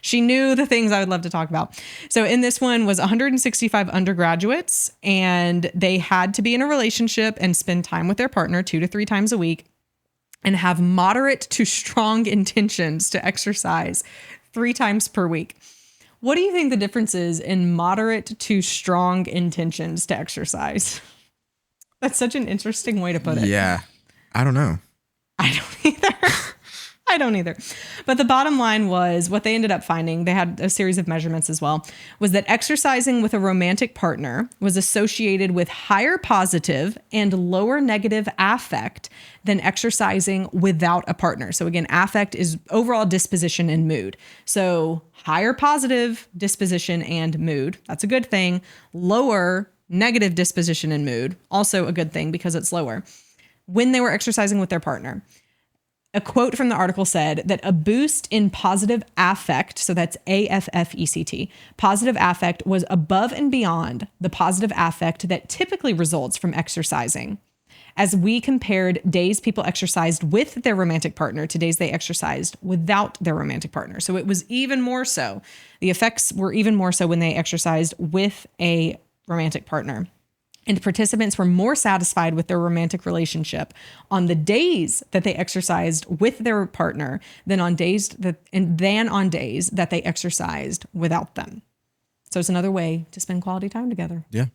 she knew the things I would love to talk about. So in this one was 165 undergraduates, and they had to be in a relationship and spend time with their partner 2 to 3 times a week and have moderate to strong intentions to exercise 3 times per week. What do you think the difference is in moderate to strong intentions to exercise? That's such an interesting way to put it. Yeah. I don't know. I don't either. I don't either. But the bottom line was what they ended up finding, they had a series of measurements as well, was that exercising with a romantic partner was associated with higher positive and lower negative affect than exercising without a partner. So again, affect is overall disposition and mood. So higher positive disposition and mood, that's a good thing. Lower negative disposition and mood, also a good thing because it's lower, when they were exercising with their partner. A quote from the article said that a boost in positive affect, so that's AFFECT, positive affect was above and beyond the positive affect that typically results from exercising. as we compared days people exercised with their romantic partner to days they exercised without their romantic partner. So it was even more so. The effects were even more so when they exercised with a romantic partner. And participants were more satisfied with their romantic relationship on the days that they exercised with their partner than on days that they exercised without them. So it's another way to spend quality time together. Yeah.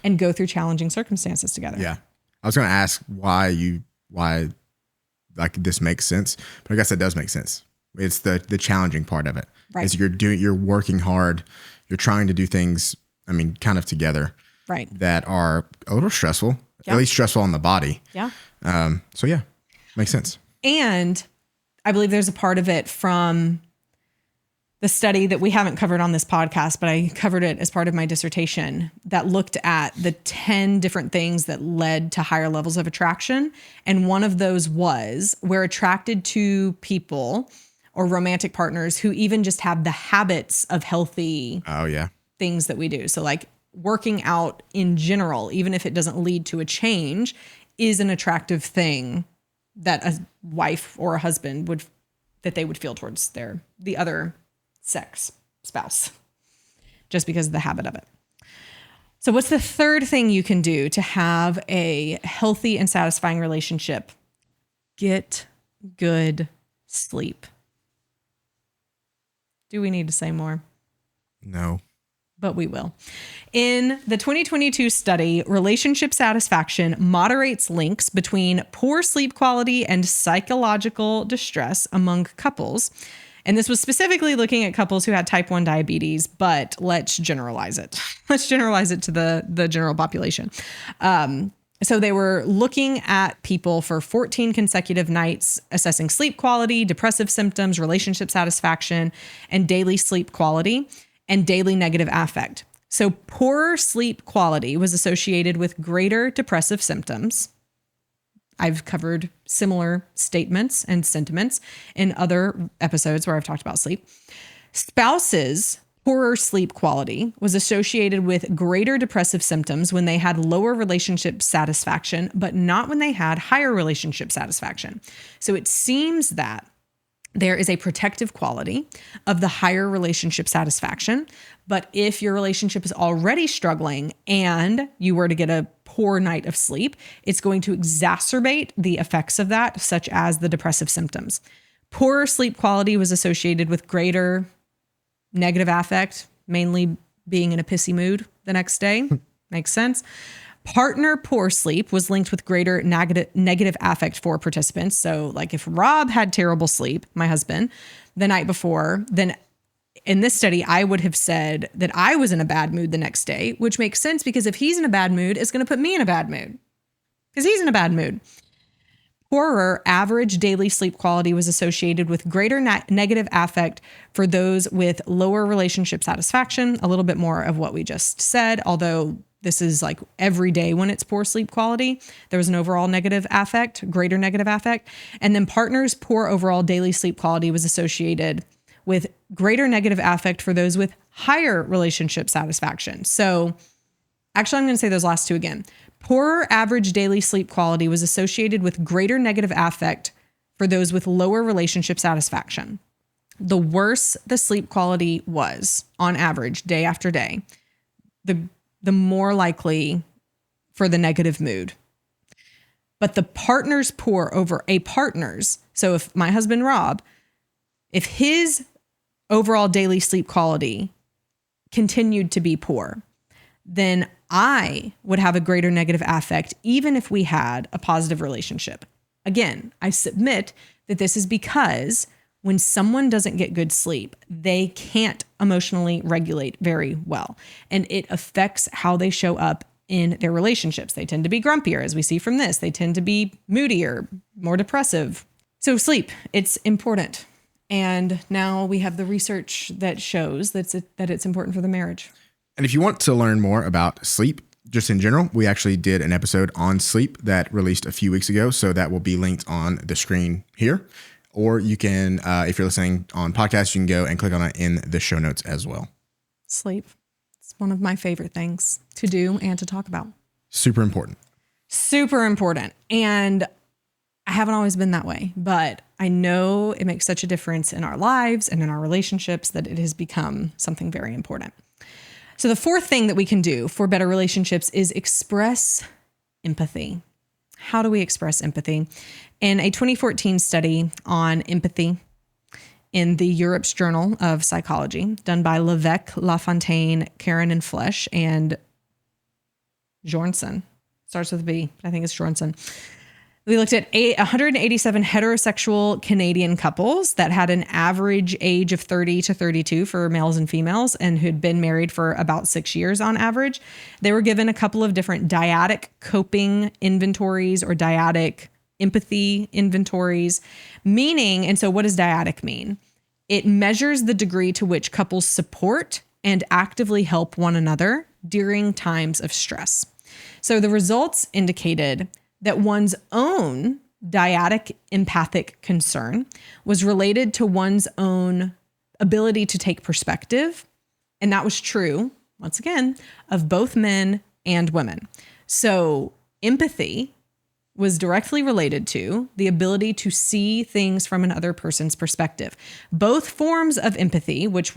And go through challenging circumstances together. Yeah. I was going to ask why like this makes sense, but I guess that does make sense. It's the challenging part of it. Right. Is you're working hard. You're trying to do things, kind of together. Right. That are a little stressful, Yeah. at least stressful on the body. Yeah. So yeah, makes sense. And I believe there's a part of it from the study that we haven't covered on this podcast, but I covered it as part of my dissertation that looked at the 10 different things that led to higher levels of attraction. And one of those was we're attracted to people or romantic partners who even just have the habits of healthy things that we do. So like working out in general, even if it doesn't lead to a change, is an attractive thing that a wife or a husband would feel towards the other sex spouse, just because of the habit of it. So what's the third thing you can do to have a healthy and satisfying relationship? Get good sleep. Do we need to say more? No. But we will. In the 2022 study, relationship satisfaction moderates links between poor sleep quality and psychological distress among couples. And this was specifically looking at couples who had type 1 diabetes, but let's generalize it. Let's generalize it to the general population. So they were looking at people for 14 consecutive nights, assessing sleep quality, depressive symptoms, relationship satisfaction, and daily sleep quality and daily negative affect. So poorer sleep quality was associated with greater depressive symptoms. I've covered similar statements and sentiments in other episodes where I've talked about sleep. Spouses' poorer sleep quality was associated with greater depressive symptoms when they had lower relationship satisfaction, but not when they had higher relationship satisfaction. So it seems that there is a protective quality of the higher relationship satisfaction. But if your relationship is already struggling and you were to get a poor night of sleep, it's going to exacerbate the effects of that, such as the depressive symptoms. Poorer sleep quality was associated with greater negative affect, mainly being in a pissy mood the next day. Makes sense. Partner poor sleep was linked with greater negative affect for participants. So like if Rob had terrible sleep, my husband, the night before, then in this study, I would have said that I was in a bad mood the next day, which makes sense because if he's in a bad mood, it's going to put me in a bad mood because he's in a bad mood. Poorer average daily sleep quality was associated with greater negative affect for those with lower relationship satisfaction, a little bit more of what we just said, although this is like every day when it's poor sleep quality, there was an overall negative affect, greater negative affect. And then partners' poor overall daily sleep quality was associated with greater negative affect for those with higher relationship satisfaction. So actually, I'm going to say those last two again. Poorer average daily sleep quality was associated with greater negative affect for those with lower relationship satisfaction. The worse the sleep quality was on average, day after day, the more likely for the negative mood. But the partner's poor over a partner's, so if my husband Rob, if his overall daily sleep quality continued to be poor, then I would have a greater negative affect even if we had a positive relationship. Again, I submit that this is because when someone doesn't get good sleep, they can't emotionally regulate very well. And it affects how they show up in their relationships. They tend to be grumpier, as we see from this. They tend to be moodier, more depressive. So sleep, it's important. And now we have the research that shows that it's important for the marriage. And if you want to learn more about sleep, just in general, we actually did an episode on sleep that released a few weeks ago. So that will be linked on the screen here. Or you can, if you're listening on podcasts, you can go and click on it in the show notes as well. Sleep. It's one of my favorite things to do and to talk about. Super important. Super important. And I haven't always been that way, but I know it makes such a difference in our lives and in our relationships that it has become something very important. So the fourth thing that we can do for better relationships is express empathy. How do we express empathy? In a 2014 study on empathy in the Europe's Journal of Psychology, done by Levesque, LaFontaine, Karen and Flesh, and Jornson, starts with a B, but I think it's Jornson. We looked at 187 heterosexual Canadian couples that had an average age of 30 to 32 for males and females and who'd been married for about 6 years on average. They were given a couple of different dyadic coping inventories or dyadic empathy inventories, meaning, and so what does dyadic mean? It measures the degree to which couples support and actively help one another during times of stress. So the results indicated that one's own dyadic empathic concern was related to one's own ability to take perspective. And that was true, once again, of both men and women. So empathy was directly related to the ability to see things from another person's perspective. Both forms of empathy, which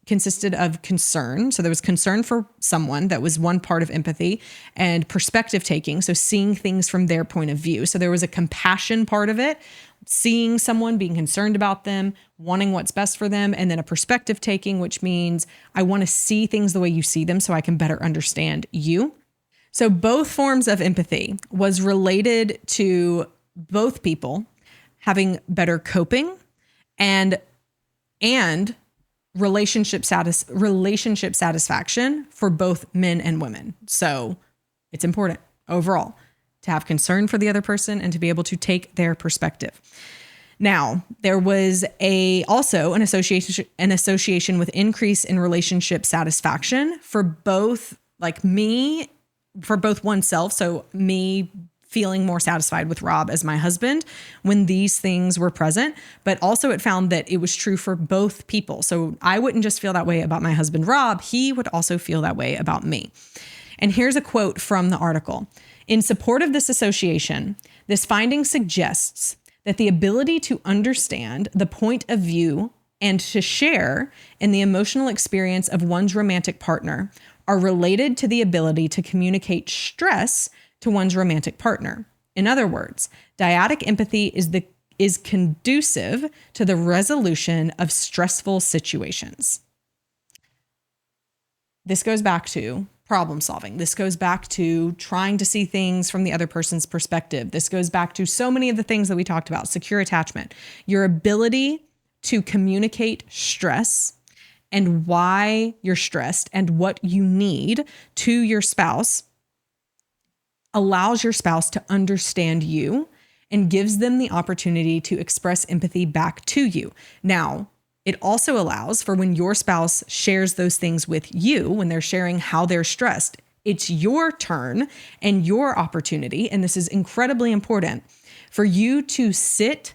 consisted of concern. So there was concern for someone, that was one part of empathy, and perspective taking. So seeing things from their point of view. So there was a compassion part of it, seeing someone, being concerned about them, wanting what's best for them, and then a perspective taking, which means I want to see things the way you see them so I can better understand you. So both forms of empathy was related to both people having better coping and relationship satisfaction for both men and women. So it's important overall to have concern for the other person and to be able to take their perspective. Now, there was also an association with increase in relationship satisfaction for both oneself. So me feeling more satisfied with Rob as my husband when these things were present, but also it found that it was true for both people. So I wouldn't just feel that way about my husband, Rob, he would also feel that way about me. And here's a quote from the article. In support of this association, this finding suggests that the ability to understand the point of view and to share in the emotional experience of one's romantic partner are related to the ability to communicate stress to one's romantic partner. In other words, dyadic empathy is conducive to the resolution of stressful situations. This goes back to problem solving. This goes back to trying to see things from the other person's perspective. This goes back to so many of the things that we talked about, secure attachment, your ability to communicate stress and why you're stressed and what you need to your spouse allows your spouse to understand you and gives them the opportunity to express empathy back to you. Now, it also allows for when your spouse shares those things with you, when they're sharing how they're stressed, it's your turn and your opportunity, and this is incredibly important, for you to sit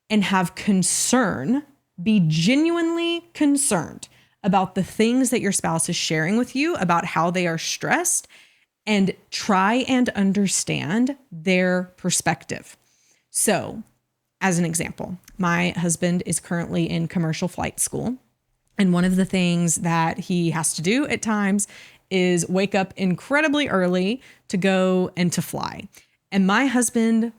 and have concern, be genuinely concerned about the things that your spouse is sharing with you about how they are stressed and try and understand their perspective. So, as an example, my husband is currently in commercial flight school. And one of the things that he has to do at times is wake up incredibly early to go and to fly. And my husband,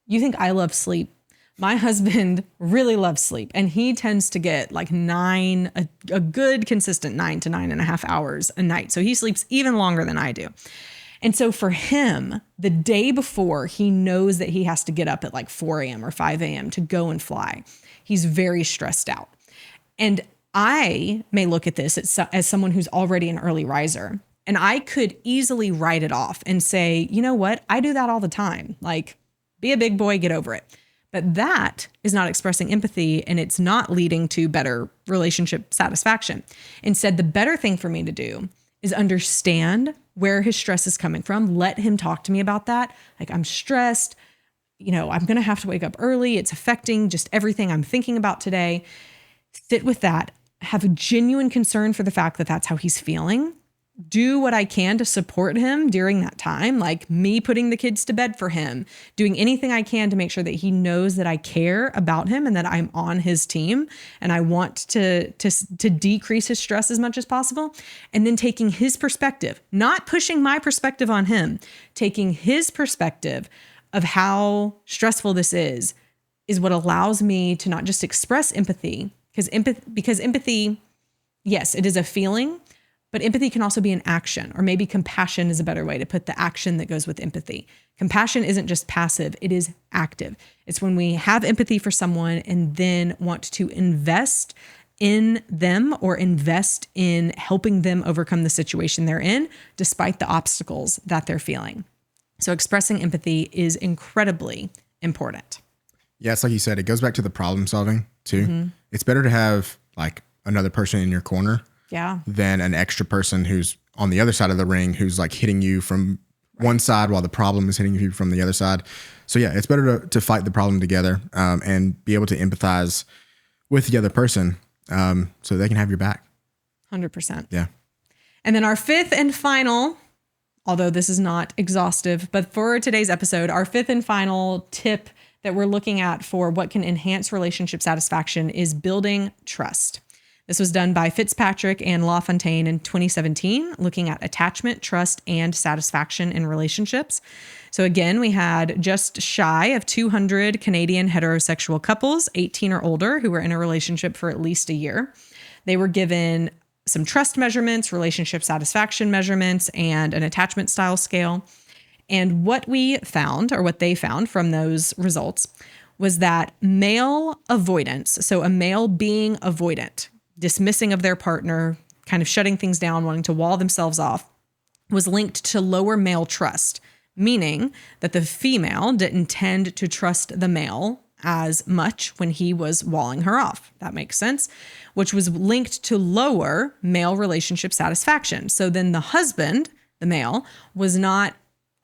you think I love sleep? My husband really loves sleep, and he tends to get like a good consistent 9 to 9.5 hours a night. So he sleeps even longer than I do. And so for him, the day before, he knows that he has to get up at like 4 a.m. or 5 a.m. to go and fly. He's very stressed out. And I may look at this as someone who's already an early riser, and I could easily write it off and say, you know what? I do that all the time. Like, be a big boy, get over it. But that is not expressing empathy, and it's not leading to better relationship satisfaction. Instead, the better thing for me to do is understand where his stress is coming from. Let him talk to me about that. Like, I'm stressed. I'm going to have to wake up early. It's affecting just everything I'm thinking about today. Sit with that. Have a genuine concern for the fact that that's how he's feeling. do what I can to support him during that time, like me putting the kids to bed for him, doing anything I can to make sure that he knows that I care about him and that I'm on his team and I want to decrease his stress as much as possible. And then taking his perspective, not pushing my perspective on him, taking his perspective of how stressful this is what allows me to not just express empathy, because empathy, yes, it is a feeling, but empathy can also be an action, or maybe compassion is a better way to put the action that goes with empathy. Compassion isn't just passive, it is active. It's when we have empathy for someone and then want to invest in them or invest in helping them overcome the situation they're in, despite the obstacles that they're feeling. So expressing empathy is incredibly important. Yeah, it's like you said, it goes back to the problem solving too. It's better to have like another person in your corner than an extra person who's on the other side of the ring, who's like hitting you from one side while the problem is hitting you from the other side. So yeah, it's better to fight the problem together and be able to empathize with the other person so they can have your back. 100%. Yeah. And then our fifth and final, although this is not exhaustive, but for today's episode, our fifth and final tip that we're looking at for what can enhance relationship satisfaction is building trust. This was done by Fitzpatrick and LaFontaine in 2017, looking at attachment, trust, and satisfaction in relationships. So again, we had just shy of 200 Canadian heterosexual couples, 18 or older, who were in a relationship for at least a year. They were given some trust measurements, relationship satisfaction measurements, and an attachment style scale. And what we found, or what they found from those results, was that male avoidance, so a male being avoidant, dismissing of their partner, kind of shutting things down, wanting to wall themselves off, was linked to lower male trust, meaning that the female didn't tend to trust the male as much when he was walling her off. That makes sense, which was linked to lower male relationship satisfaction. So then the husband, the male, was not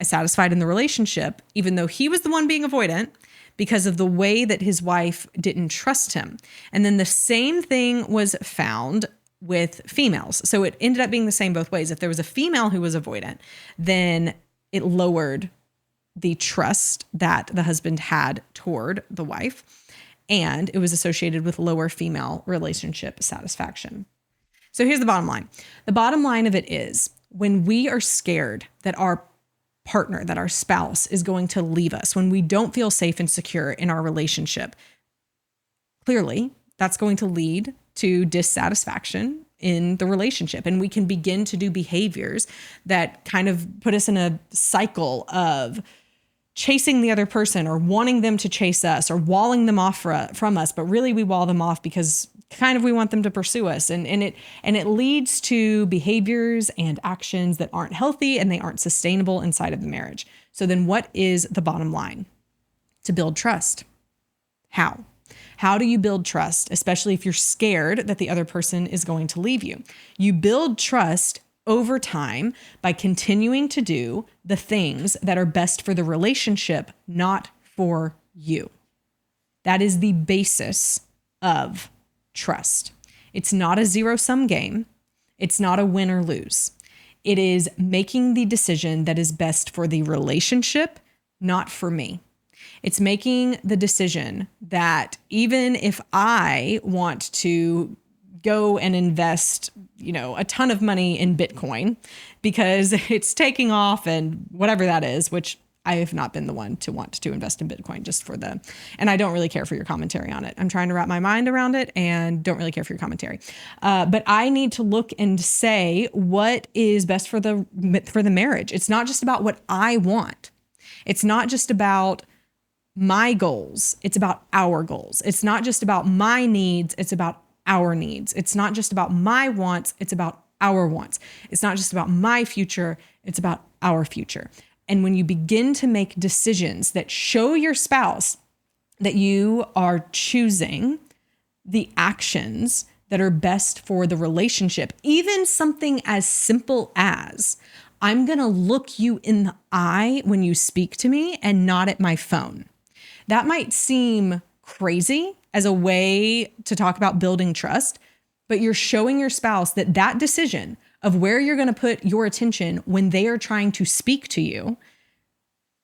satisfied in the relationship, even though he was the one being avoidant, because of the way that his wife didn't trust him. And then the same thing was found with females. So it ended up being the same both ways. If there was a female who was avoidant, then it lowered the trust that the husband had toward the wife, and it was associated with lower female relationship satisfaction. So here's the bottom line. The bottom line of it is, when we are scared that our partner, that our spouse is going to leave us, when we don't feel safe and secure in our relationship, clearly that's going to lead to dissatisfaction in the relationship. And we can begin to do behaviors that kind of put us in a cycle of chasing the other person or wanting them to chase us or walling them off from us. But really we wall them off because kind of we want them to pursue us. And it leads to behaviors and actions that aren't healthy and they aren't sustainable inside of the marriage. So then what is the bottom line? To build trust. How? How do you build trust, especially if you're scared that the other person is going to leave you? You build trust over time by continuing to do the things that are best for the relationship, not for you. That is the basis of trust. It's not a zero-sum game. It's not a win or lose. It is making the decision that is best for the relationship, not for me. It's making the decision that even if I want to go and invest, a ton of money in Bitcoin because it's taking off and whatever that is, which I have not been the one to want to invest in Bitcoin and I don't really care for your commentary on it. I'm trying to wrap my mind around it and don't really care for your commentary. But I need to look and say what is best for the marriage. It's not just about what I want. It's not just about my goals. It's about our goals. It's not just about my needs. It's about our needs. It's not just about my wants. It's about our wants. It's not just about my future. It's about our future. And when you begin to make decisions that show your spouse that you are choosing the actions that are best for the relationship, even something as simple as, I'm going to look you in the eye when you speak to me and not at my phone. That might seem crazy as a way to talk about building trust, but you're showing your spouse that decision of where you're going to put your attention when they are trying to speak to you,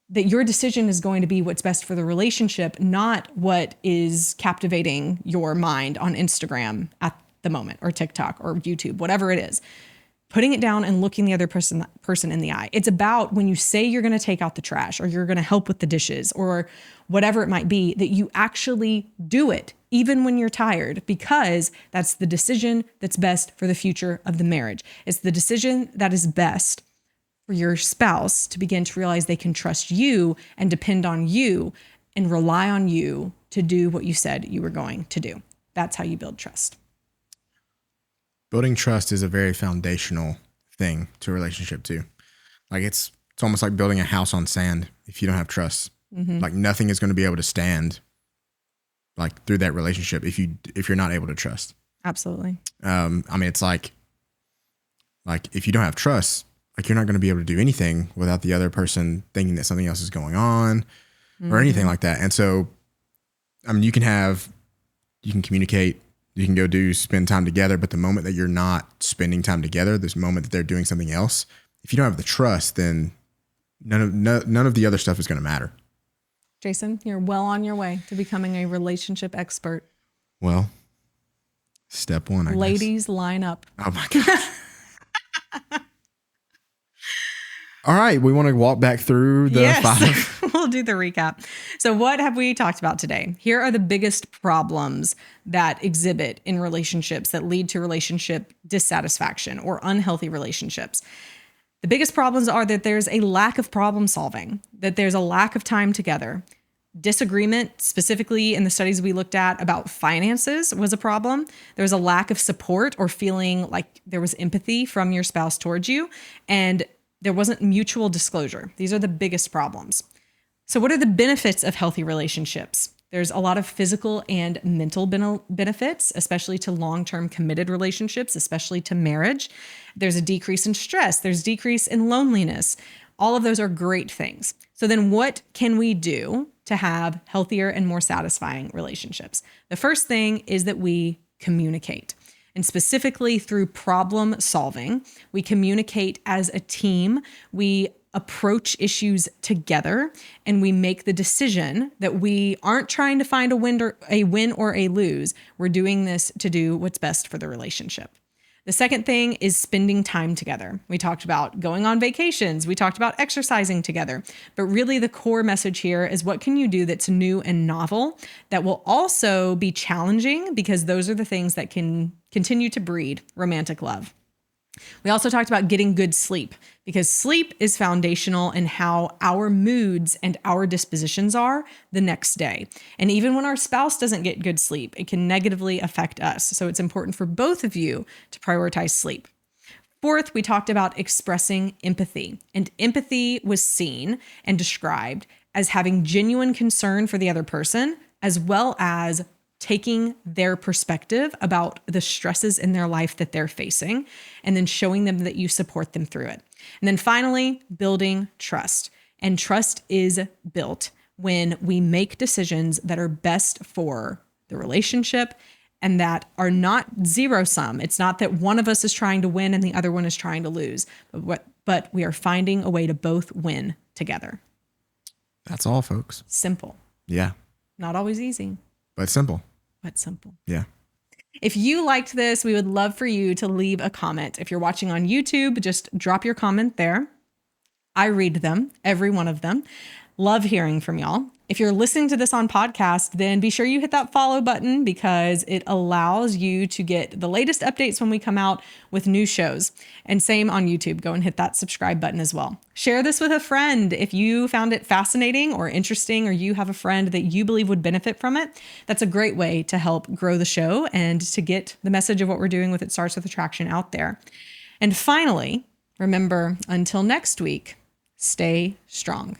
that your decision is going to be what's best for the relationship, not what is captivating your mind on Instagram at the moment, or TikTok or YouTube, whatever it is. Putting it down and looking the other person in the eye. It's about when you say you're going to take out the trash, or you're going to help with the dishes, or whatever it might be, that you actually do it, even when you're tired, because that's the decision that's best for the future of the marriage. It's the decision that is best for your spouse to begin to realize they can trust you and depend on you and rely on you to do what you said you were going to do. That's how you build trust. Building trust is a very foundational thing to a relationship too. Like it's almost like building a house on sand. If you don't have trust, like nothing is going to be able to stand like through that relationship if you're not able to trust. Absolutely. I mean, it's like if you don't have trust, like you're not going to be able to do anything without the other person thinking that something else is going on or anything like that. And so, I mean, you can communicate, you can spend time together, but the moment that you're not spending time together, this moment that they're doing something else, if you don't have the trust, then none of the other stuff is going to matter. Jason, you're well on your way to becoming a relationship expert. Well, step one, I guess. Ladies, line up. Oh my gosh. All right, we want to walk back through the 5. We'll do the recap. So what have we talked about today? Here are the biggest problems that exhibit in relationships that lead to relationship dissatisfaction or unhealthy relationships. The biggest problems are that there's a lack of problem solving, that there's a lack of time together. Disagreement, specifically in the studies we looked at about finances, was a problem. There was a lack of support or feeling like there was empathy from your spouse towards you, and there wasn't mutual disclosure. These are the biggest problems. So what are the benefits of healthy relationships? There's a lot of physical and mental benefits, especially to long-term committed relationships, especially to marriage. There's a decrease in stress. There's decrease in loneliness. All of those are great things. So then what can we do to have healthier and more satisfying relationships? The first thing is that we communicate. And specifically through problem solving, we communicate as a team, we approach issues together, and we make the decision that we aren't trying to find a win or a lose. We're doing this to do what's best for the relationship. The second thing is spending time together. We talked about going on vacations. We talked about exercising together. But really the core message here is what can you do that's new and novel that will also be challenging, because those are the things that can continue to breed romantic love. We also talked about getting good sleep, because sleep is foundational in how our moods and our dispositions are the next day. And even when our spouse doesn't get good sleep, it can negatively affect us. So it's important for both of you to prioritize sleep. Fourth, we talked about expressing empathy. And empathy was seen and described as having genuine concern for the other person, as well as taking their perspective about the stresses in their life that they're facing, and then showing them that you support them through it. And then finally, building trust. And trust is built when we make decisions that are best for the relationship and that are not zero sum. It's not that one of us is trying to win and the other one is trying to lose, but we are finding a way to both win together. That's all, folks. Simple. Yeah. Not always easy. But simple. But simple. Yeah. If you liked this, we would love for you to leave a comment. If you're watching on YouTube, just drop your comment there. I read them, every one of them. Love hearing from y'all. If you're listening to this on podcast, then be sure you hit that follow button, because it allows you to get the latest updates when we come out with new shows. And same on YouTube, go and hit that subscribe button as well. Share this with a friend if you found it fascinating or interesting, or you have a friend that you believe would benefit from it. That's a great way to help grow the show and to get the message of what we're doing with It Starts With Attraction out there. And finally, remember, until next week, stay strong.